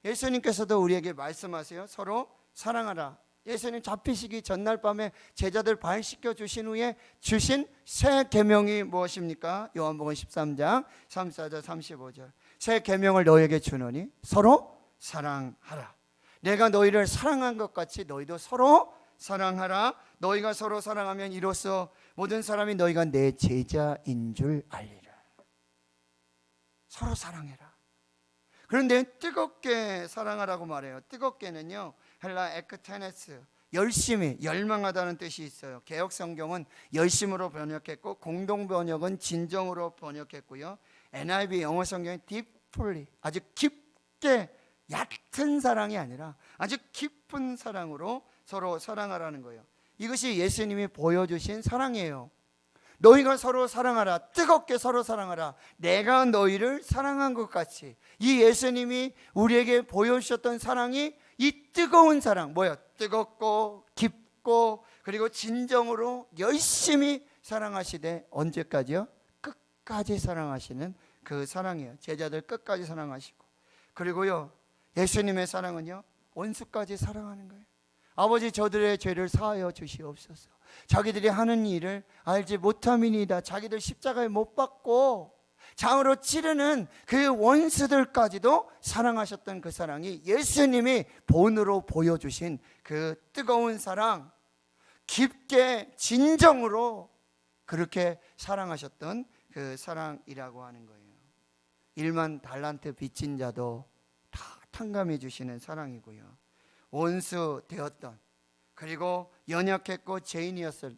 예수님께서도 우리에게 말씀하세요. 서로 사랑하라. 예수님 잡히시기 전날 밤에 제자들 발씻겨 주신 후에 주신 새 계명이 무엇입니까? 요한복음 13장 34절 35절. 새 계명을 너희에게 주노니 서로 사랑하라. 내가 너희를 사랑한 것 같이 너희도 서로 사랑하라. 너희가 서로 사랑하면 이로써 모든 사람이 너희가 내 제자인 줄 알리라. 서로 사랑해라. 그런데 뜨겁게 사랑하라고 말해요. 뜨겁게는요 헬라 에크테네스, 열심히, 열망하다는 뜻이 있어요. 개역 성경은 열심으로 번역했고 공동 번역은 진정으로 번역했고요. NIV 영어 성경은 deeply, 아주 깊게, 얕은 사랑이 아니라 아주 깊은 사랑으로 서로 사랑하라는 거예요. 이것이 예수님이 보여주신 사랑이에요. 너희가 서로 사랑하라. 뜨겁게 서로 사랑하라. 내가 너희를 사랑한 것 같이. 이 예수님이 우리에게 보여주셨던 사랑이 이 뜨거운 사랑, 뭐야? 뜨겁고 깊고 그리고 진정으로 열심히 사랑하시되 언제까지요? 끝까지 사랑하시는 그 사랑이에요. 제자들 끝까지 사랑하시고, 그리고요 예수님의 사랑은요 원수까지 사랑하는 거예요. 아버지 저들의 죄를 사하여 주시옵소서. 자기들이 하는 일을 알지 못함이니이다. 자기들 십자가에 못 박고 장으로 찌르는 그 원수들까지도 사랑하셨던 그 사랑이 예수님이 본으로 보여주신 그 뜨거운 사랑, 깊게 진정으로 그렇게 사랑하셨던 그 사랑이라고 하는 거예요. 1만 달란트 빚진 자도 다 탕감해 주시는 사랑이고요. 원수 되었던, 그리고 연약했고 죄인이었을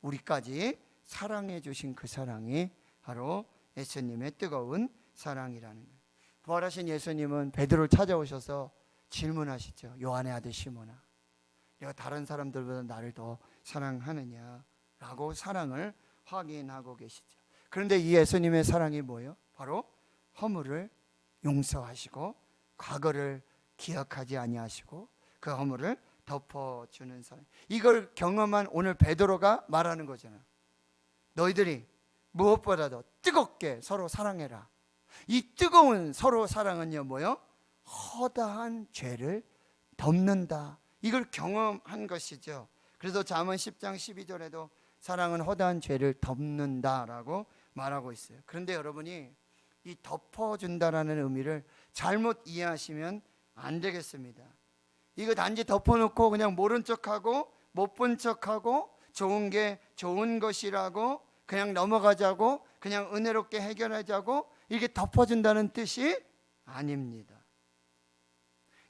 우리까지 사랑해 주신 그 사랑이 바로 예수님의 뜨거운 사랑이라는 거예요. 부활하신 예수님은 베드로를 찾아오셔서 질문하시죠. 요한의 아들 시몬아, 내가 다른 사람들보다 나를 더 사랑하느냐라고 사랑을 확인하고 계시죠. 그런데 이 예수님의 사랑이 뭐예요? 바로 허물을 용서하시고 과거를 기억하지 아니하시고 그 허물을 덮어주는 사랑. 이걸 경험한 오늘 베드로가 말하는 거잖아요. 너희들이 무엇보다도 뜨겁게 서로 사랑해라. 이 뜨거운 서로 사랑은요 뭐요? 허다한 죄를 덮는다. 이걸 경험한 것이죠. 그래서 잠언 10장 12절에도 사랑은 허다한 죄를 덮는다라고 말하고 있어요. 그런데 여러분이 이 덮어준다라는 의미를 잘못 이해하시면 안 되겠습니다. 이거 단지 덮어놓고 그냥 모른 척하고 못 본 척하고 좋은 게 좋은 것이라고 그냥 넘어가자고 그냥 은혜롭게 해결하자고 이게 덮어준다는 뜻이 아닙니다.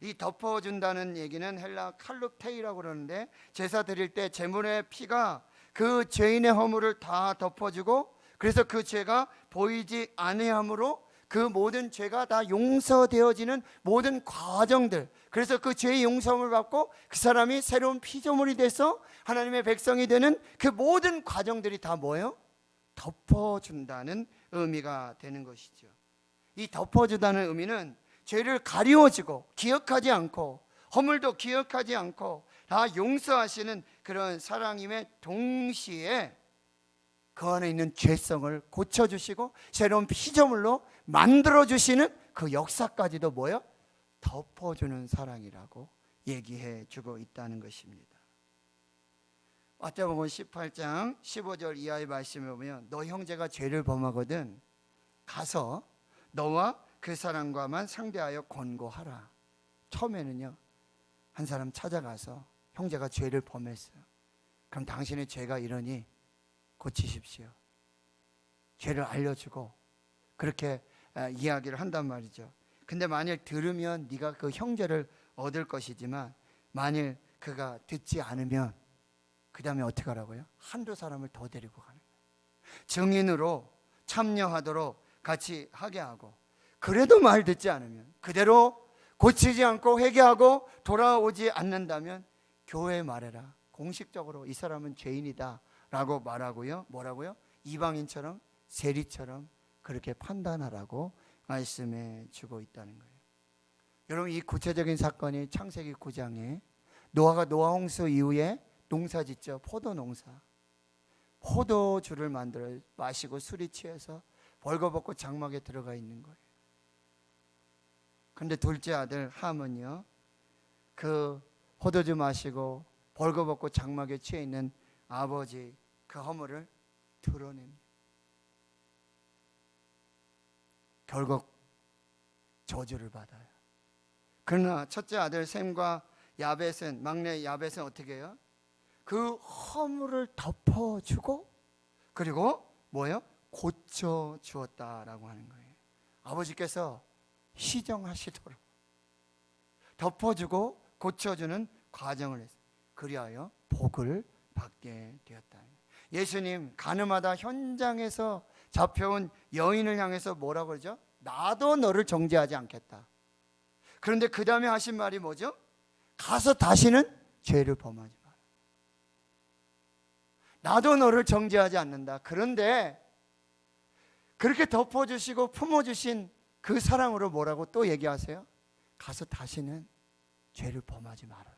이 덮어준다는 얘기는 헬라 칼루테이라고 그러는데 제사 드릴 때 제물의 피가 그 죄인의 허물을 다 덮어주고 그래서 그 죄가 보이지 아니함으로 그 모든 죄가 다 용서되어지는 모든 과정들, 그래서 그 죄의 용서를 받고 그 사람이 새로운 피조물이 돼서 하나님의 백성이 되는 그 모든 과정들이 다 뭐예요? 덮어준다는 의미가 되는 것이죠. 이 덮어주다는 의미는 죄를 가리워지고 기억하지 않고 허물도 기억하지 않고 다 용서하시는 그런 사랑임의 동시에 그 안에 있는 죄성을 고쳐주시고 새로운 피조물로 만들어주시는 그 역사까지도 뭐예요? 덮어주는 사랑이라고 얘기해 주고 있다는 것입니다. 마태복음 18장 15절 이하의 말씀에 보면 너 형제가 죄를 범하거든 가서 너와 그 사람과만 상대하여 권고하라. 처음에는요 한 사람 찾아가서 형제가 죄를 범했어요. 그럼 당신의 죄가 이러니 고치십시오. 죄를 알려주고 그렇게 이야기를 한단 말이죠. 근데 만일 들으면 네가 그 형제를 얻을 것이지만 만일 그가 듣지 않으면 그 다음에 어떻게 하라고요? 한두 사람을 더 데리고 가는 거예요. 증인으로 참여하도록 같이 하게 하고 그래도 말 듣지 않으면 그대로 고치지 않고 회개하고 돌아오지 않는다면 교회에 말해라. 공식적으로 이 사람은 죄인이다 라고 말하고요. 뭐라고요? 이방인처럼 세리처럼 그렇게 판단하라고 말씀해 주고 있다는 거예요. 여러분 이 구체적인 사건이 창세기 9장에 노아가 노아홍수 이후에 농사짓죠. 포도농사. 포도주를 만들어 마시고 술이 취해서 벌거벗고 장막에 들어가 있는 거예요. 그런데 둘째 아들 함은요 그 포도주 마시고 벌거벗고 장막에 취해 있는 아버지 그 허물을 드러냅니다. 결국 저주를 받아요. 그러나 첫째 아들 셈과 야벳은 막내 야벳은 어떻게 해요? 그 허물을 덮어주고 그리고 뭐예요? 고쳐 주었다라고 하는 거예요. 아버지께서 시정하시도록 덮어주고 고쳐주는 과정을 했어요. 그리하여 복을 받게 되었다. 예수님 가늠하다 현장에서 잡혀온 여인을 향해서 뭐라고 그러죠? 나도 너를 정죄하지 않겠다. 그런데 그 다음에 하신 말이 뭐죠? 가서 다시는 죄를 범하지 마라. 나도 너를 정죄하지 않는다. 그런데 그렇게 덮어주시고 품어주신 그 사랑으로 뭐라고 또 얘기하세요? 가서 다시는 죄를 범하지 말아라.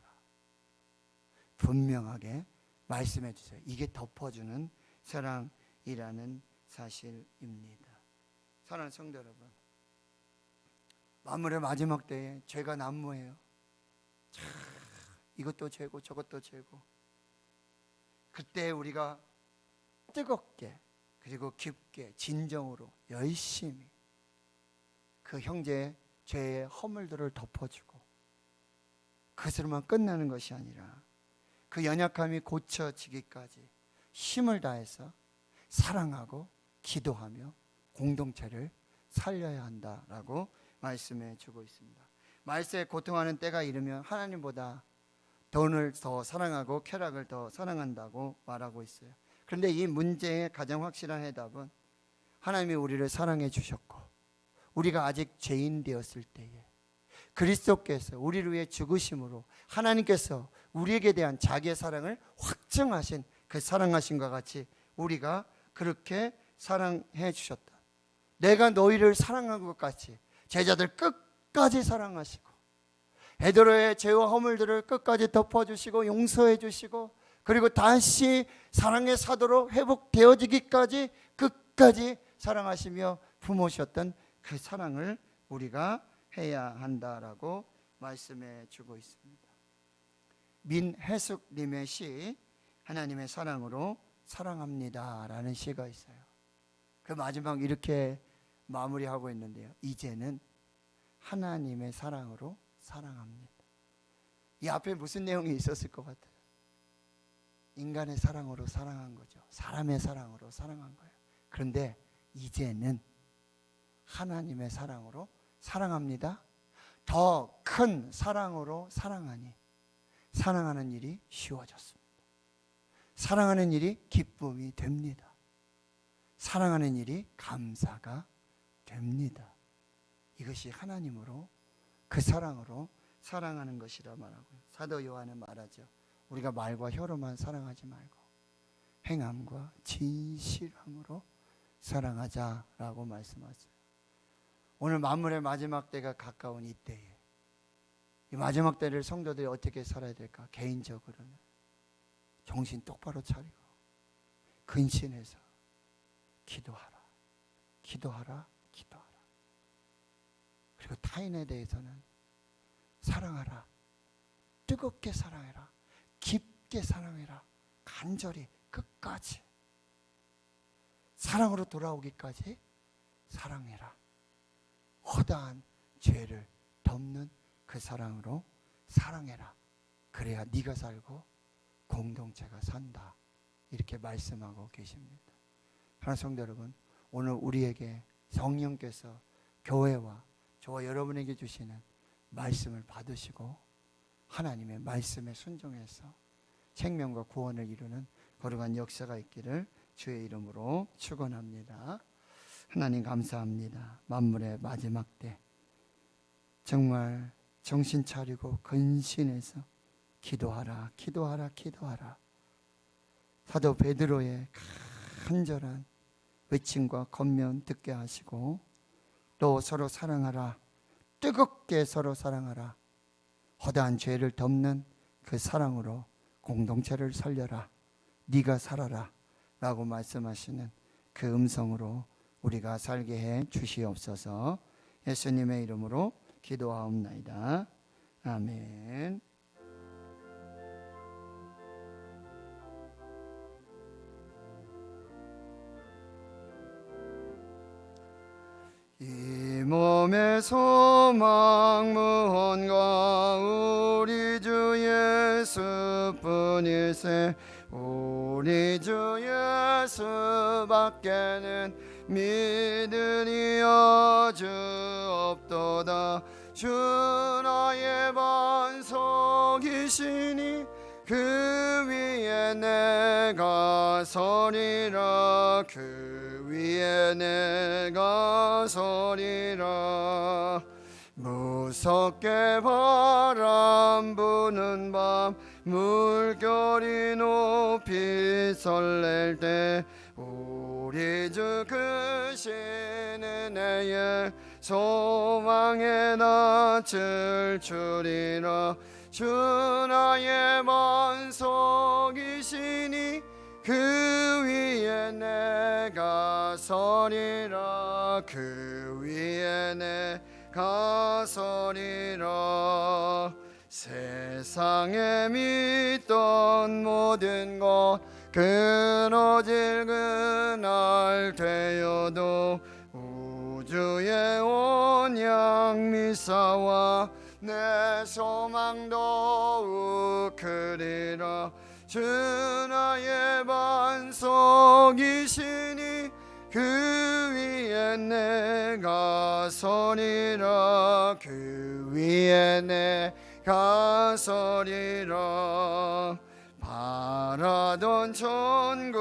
분명하게 말씀해 주세요. 이게 덮어주는 사랑이라는 사실입니다. 사랑하는 성도 여러분, 만물의 마지막 때에 죄가 난무해요. 이것도 죄고 저것도 죄고. 그때 우리가 뜨겁게 그리고 깊게 진정으로 열심히 그 형제의 죄의 허물들을 덮어주고 그것으로만 끝나는 것이 아니라 그 연약함이 고쳐지기까지 힘을 다해서 사랑하고 기도하며 공동체를 살려야 한다라고 말씀해 주고 있습니다. 말세에 고통하는 때가 이르면 하나님보다 돈을 더 사랑하고 쾌락을 더 사랑한다고 말하고 있어요. 그런데 이 문제의 가장 확실한 해답은 하나님이 우리를 사랑해 주셨고 우리가 아직 죄인 되었을 때에 그리스도께서 우리를 위해 죽으심으로 하나님께서 우리에게 대한 자기의 사랑을 확증하신 그 사랑하심과 같이 우리가 그렇게 사랑해 주셨다. 내가 너희를 사랑한 것 같이 제자들 끝까지 사랑하시고 베드로의 죄와 허물들을 끝까지 덮어주시고 용서해 주시고 그리고 다시 사랑의 사도로 회복되어지기까지 끝까지 사랑하시며 품으셨던 그 사랑을 우리가 해야 한다라고 말씀해 주고 있습니다. 민혜숙님의 시 하나님의 사랑으로 사랑합니다 라는 시가 있어요. 그 마지막 이렇게 마무리하고 있는데요. 이제는 하나님의 사랑으로 사랑합니다. 이 앞에 무슨 내용이 있었을 것 같아요? 인간의 사랑으로 사랑한 거죠. 사람의 사랑으로 사랑한 거예요. 그런데 이제는 하나님의 사랑으로 사랑합니다. 더 큰 사랑으로 사랑하니 사랑하는 일이 쉬워졌습니다. 사랑하는 일이 기쁨이 됩니다. 사랑하는 일이 감사가 됩니다. 이것이 하나님으로 그 사랑으로 사랑하는 것이라 말하고요. 사도 요한은 말하죠. 우리가 말과 혀로만 사랑하지 말고 행함과 진실함으로 사랑하자라고 말씀하세요. 오늘 만물의 마지막 때가 가까운 이때에 이 마지막 때를 성도들이 어떻게 살아야 될까? 개인적으로는 정신 똑바로 차리고 근신해서 기도하라, 기도하라, 기도하라. 그리고 타인에 대해서는 사랑하라, 뜨겁게 사랑해라, 깊게 사랑해라, 간절히 끝까지 사랑으로 돌아오기까지 사랑해라. 허다한 죄를 덮는 그 사랑으로 사랑해라. 그래야 네가 살고 공동체가 산다. 이렇게 말씀하고 계십니다. 하나님 성도 여러분, 오늘 우리에게 성령께서 교회와 저와 여러분에게 주시는 말씀을 받으시고 하나님의 말씀에 순종해서 생명과 구원을 이루는 거룩한 역사가 있기를 주의 이름으로 축원합니다. 하나님 감사합니다. 만물의 마지막 때 정말 정신 차리고 근신해서 기도하라, 기도하라, 기도하라. 사도 베드로의 간절한 외침과 권면 듣게 하시고 또 서로 사랑하라, 뜨겁게 서로 사랑하라. 허다한 죄를 덮는 그 사랑으로 공동체를 살려라, 네가 살아라 라고 말씀하시는 그 음성으로 우리가 살게 해 주시옵소서. 예수님의 이름으로 기도하옵나이다. 아멘. 이 몸의 소망 무언가 우리 주 예수뿐일세. 우리 주 예수밖에는 믿으리여 주 없도다. 주 나의 반석이시니 그 위에 내가 서리라. 그 위에 내가 서리라. 무섭게 바람 부는 밤 물결이 높이 설렐 때 우리 주 크신 은혜에 소망의 낯을 주리라. 주 나의 반석이시니 그 위에 내가 서리라. 그 위에 내가 서리라. 세상에 믿던 모든 것 끊어질 그날 되어도 우주의 온양 미사와 내 소망 더욱 크리라. 주 나의 반석 이시니 그 위에 내가 서리라. 그 위에 내가 서리라. 바라던 천국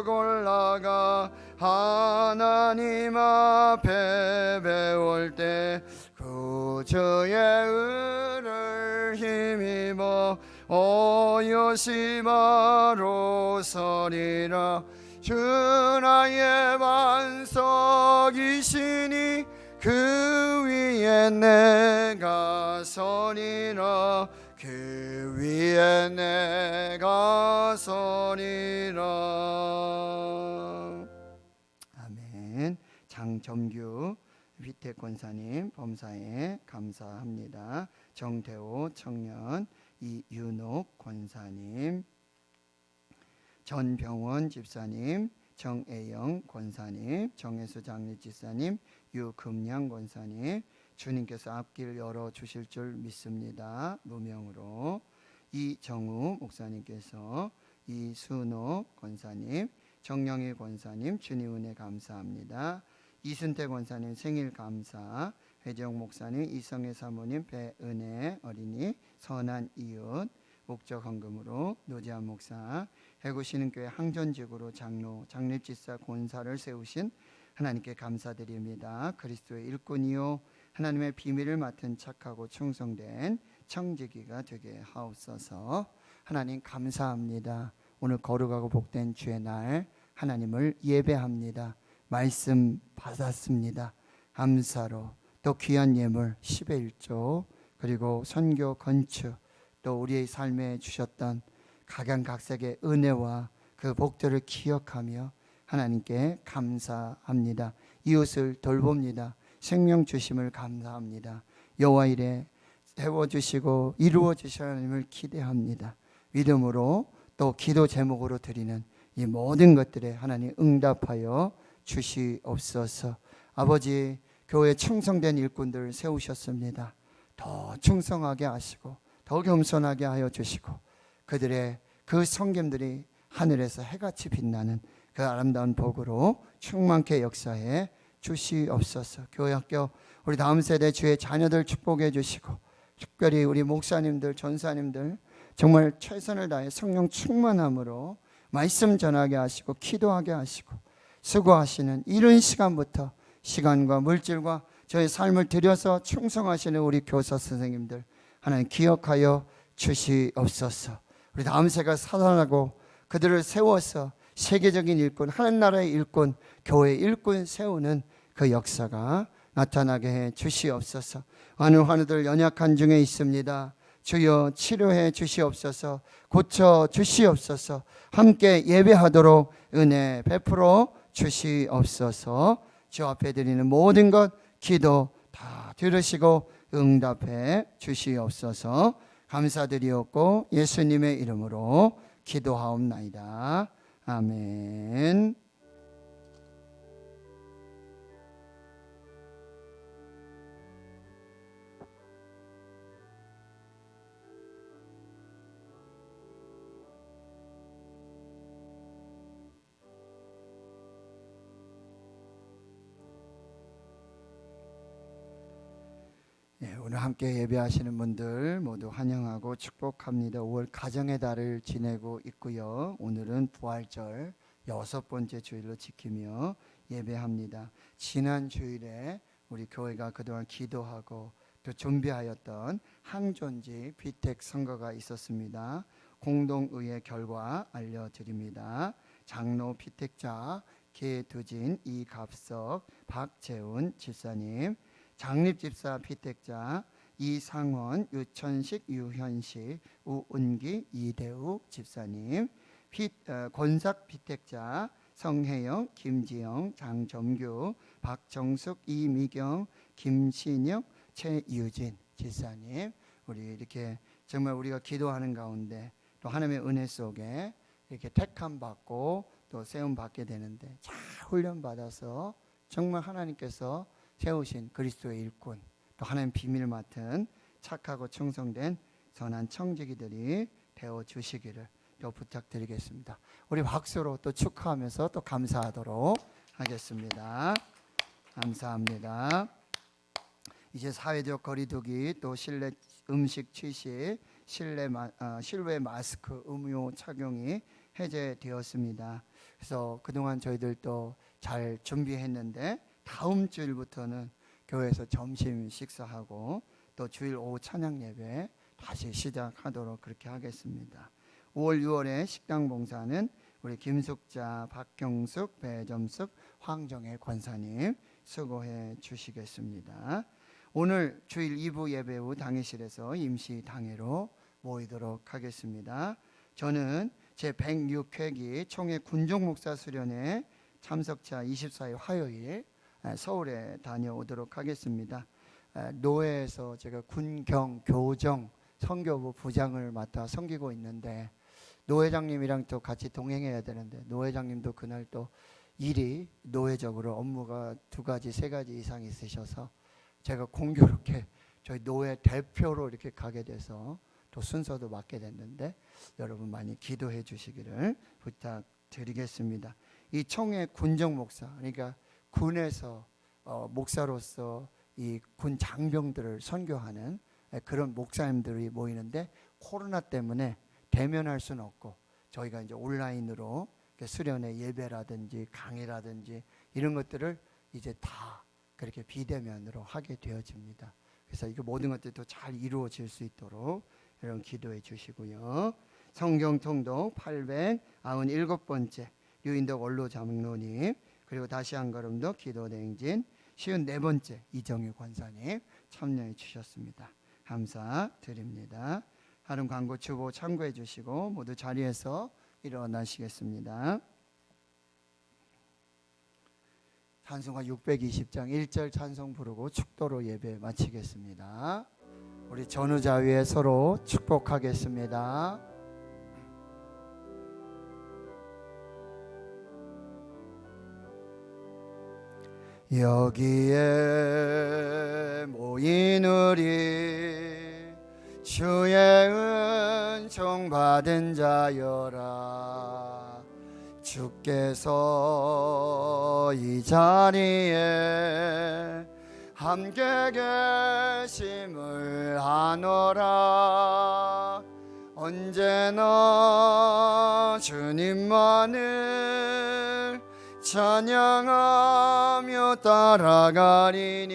올라가 하나님 앞에 배울 때 구주의 은을 힘입어 오요시마로 서리라. 주 나의 반석이시니 그 위에 내가 서리라. 그 위에 내가 서리라. 아멘. 장점규 위택 권사님 범사에 감사합니다. 정태호 청년, 이윤옥 권사님, 전병원 집사님, 정애영 권사님, 정혜수 장례집사님, 유금양 권사님, 주님께서 앞길 열어주실 줄 믿습니다. 무명으로 이정우 목사님께서, 이순호 권사님, 정영일 권사님 주님 은혜 감사합니다. 이순태 권사님 생일 감사, 회정 목사님, 이성애 사모님, 배은혜 어린이, 선한 이웃 목적 헌금으로 노지한 목사, 해구시는 교회 항전직으로 장로, 장례집사 권사를 세우신 하나님께 감사드립니다. 그리스도의 일꾼이요 하나님의 비밀을 맡은 착하고 충성된 청지기가 되게 하옵소서. 하나님 감사합니다. 오늘 거룩하고 복된 주의 날 하나님을 예배합니다. 말씀 받았습니다. 감사로 또 귀한 예물 10의 1조, 그리고 선교 건축, 또 우리의 삶에 주셨던 각양각색의 은혜와 그 복들을 기억하며 하나님께 감사합니다. 이웃을 돌봅니다. 생명 주심을 감사합니다. 여호와 일에 세워주시고 이루어주실 하나님을 기대합니다. 믿음으로 또 기도 제목으로 드리는 이 모든 것들에 하나님 응답하여 주시옵소서. 아버지, 교회 충성된 일꾼들 세우셨습니다. 더 충성하게 하시고 더 겸손하게 하여 주시고 그들의 그 성김들이 하늘에서 해같이 빛나는 그 아름다운 복으로 충만케 역사해 주시옵소서. 교회 학교 우리 다음 세대 주의 자녀들 축복해 주시고, 특별히 우리 목사님들, 전사님들 정말 최선을 다해 성령 충만함으로 말씀 전하게 하시고 기도하게 하시고 수고하시는 이른 시간부터 시간과 물질과 저의 삶을 들여서 충성하시는 우리 교사 선생님들 하나님 기억하여 주시옵소서. 우리 다음 세가 살아나고 그들을 세워서 세계적인 일꾼, 하늘나라의 일꾼, 교회 일꾼 세우는 그 역사가 나타나게 해 주시옵소서. 많은 환우들 연약한 중에 있습니다. 주여 치료해 주시옵소서. 고쳐 주시옵소서. 함께 예배하도록 은혜 베풀어 주시옵소서. 주 앞에 드리는 모든 것 기도 다 들으시고 응답해 주시옵소서. 감사드리옵고 예수님의 이름으로 기도하옵나이다. 아멘. 오늘 함께 예배하시는 분들 모두 환영하고 축복합니다. 5월 가정의 달을 지내고 있고요. 오늘은 부활절 6번째 주일로 지키며 예배합니다. 지난 주일에 우리 교회가 그동안 기도하고 또 준비하였던 항존지 비택 선거가 있었습니다. 공동의회 결과 알려드립니다. 장로 비택자 계두진, 이갑석, 박재훈 집사님, 장립집사 피택자 이상원, 유천식, 유현식, 우은기, 이대욱 집사님, 권삭 피택자 성혜영, 김지영, 장점규, 박정숙, 이미경, 김신혁, 최유진 집사님, 우리 이렇게 정말 우리가 기도하는 가운데 또 하나님의 은혜 속에 이렇게 택함 받고 또 세움 받게 되는데 잘 훈련 받아서 정말 하나님께서 세우신 그리스도의 일꾼, 또 하나님 비밀을 맡은 착하고 충성된 선한 청지기들이 되어 주시기를, 또 부탁드리겠습니다. 우리 박수로 또 축하하면서 또 감사하도록 하겠습니다. 감사합니다. 이제 사회적 거리두기, 또 실내 음식 취식, 실외 마스크 의무 착용이 해제되었습니다. 그래서 그동안 저희들도 잘 준비했는데 다음 주일부터는 교회에서 점심 식사하고 또 주일 오후 찬양 예배 다시 시작하도록 그렇게 하겠습니다. 5월 6월에 식당 봉사는 우리 김숙자, 박경숙, 배점숙, 황정혜 권사님 수고해 주시겠습니다. 오늘 주일 2부 예배 후 당회실에서 임시 당회로 모이도록 하겠습니다. 저는 제 106회기 총회 군종 목사 수련회 참석차 24일 화요일 서울에 다녀오도록 하겠습니다. 노회에서 제가 군경 교정 선교부 부장을 맡아 섬기고 있는데 노회장님이랑 또 같이 동행해야 되는데 노회장님도 그날 또 일이 노회적으로 업무가 2가지 3가지 이상 있으셔서 제가 공교롭게 저희 노회 대표로 이렇게 가게 돼서 또 순서도 맡게 됐는데 여러분 많이 기도해 주시기를 부탁드리겠습니다. 이 총회 군정 목사, 그러니까 군에서 목사로서 이 군 장병들을 선교하는 그런 목사님들이 모이는데 코로나 때문에 대면할 수는 없고 저희가 이제 온라인으로 수련회 예배라든지 강의라든지 이런 것들을 이제 다 그렇게 비대면으로 하게 되어집니다. 그래서 이거 모든 것들이 또 잘 이루어질 수 있도록 여러분 기도해 주시고요. 성경 통독 897번째 류인덕 원로 장로님, 그리고 다시 한 걸음 더 기도 대행진 54번째 이정유 권사님 참여해 주셨습니다. 감사드립니다. 하는 광고 주보 참고해 주시고 모두 자리에서 일어나시겠습니다. 찬송가 620장 1절 찬송 부르고 축도로 예배 마치겠습니다. 우리 전우자 위에 서로 축복하겠습니다. 여기에 모인 우리 주의 은총 받은 자여라. 주께서 이 자리에 함께 계심을 아노라. 언제나 주님만을 찬양하며 따라가리니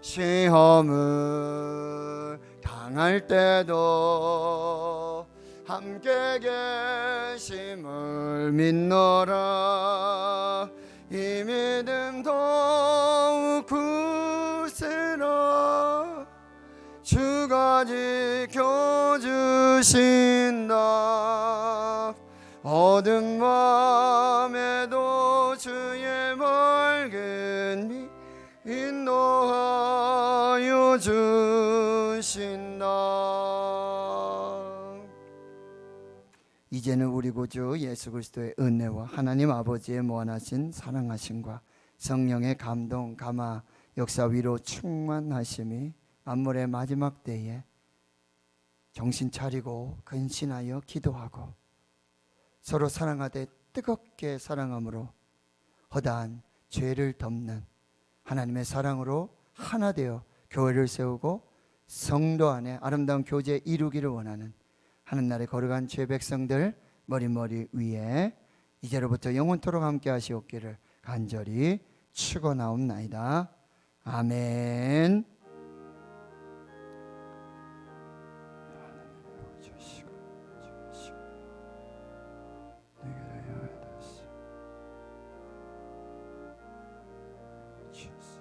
시험을 당할 때도 함께 계심을 믿노라. 이 믿음 더욱 굳세라. 주가 지켜주신다. 어두운 밤에도 주의 밝은 빛 인도하여 주신다. 이제는 우리 구주 예수 그리스도의 은혜와 하나님 아버지의 무한하신 사랑하심과 성령의 감동 감화 역사 위로 충만하심이 만물의 마지막 때에 정신 차리고 근신하여 기도하고 서로 사랑하되 뜨겁게 사랑함으로 허다한 죄를 덮는 하나님의 사랑으로 하나 되어 교회를 세우고 성도 안에 아름다운 교제 이루기를 원하는 하늘나라에 거룩한 죄 백성들 머리 위에 이제로부터 영원토록 함께 하시옵기를 간절히 축원하옵나이다. 아멘. Jesus.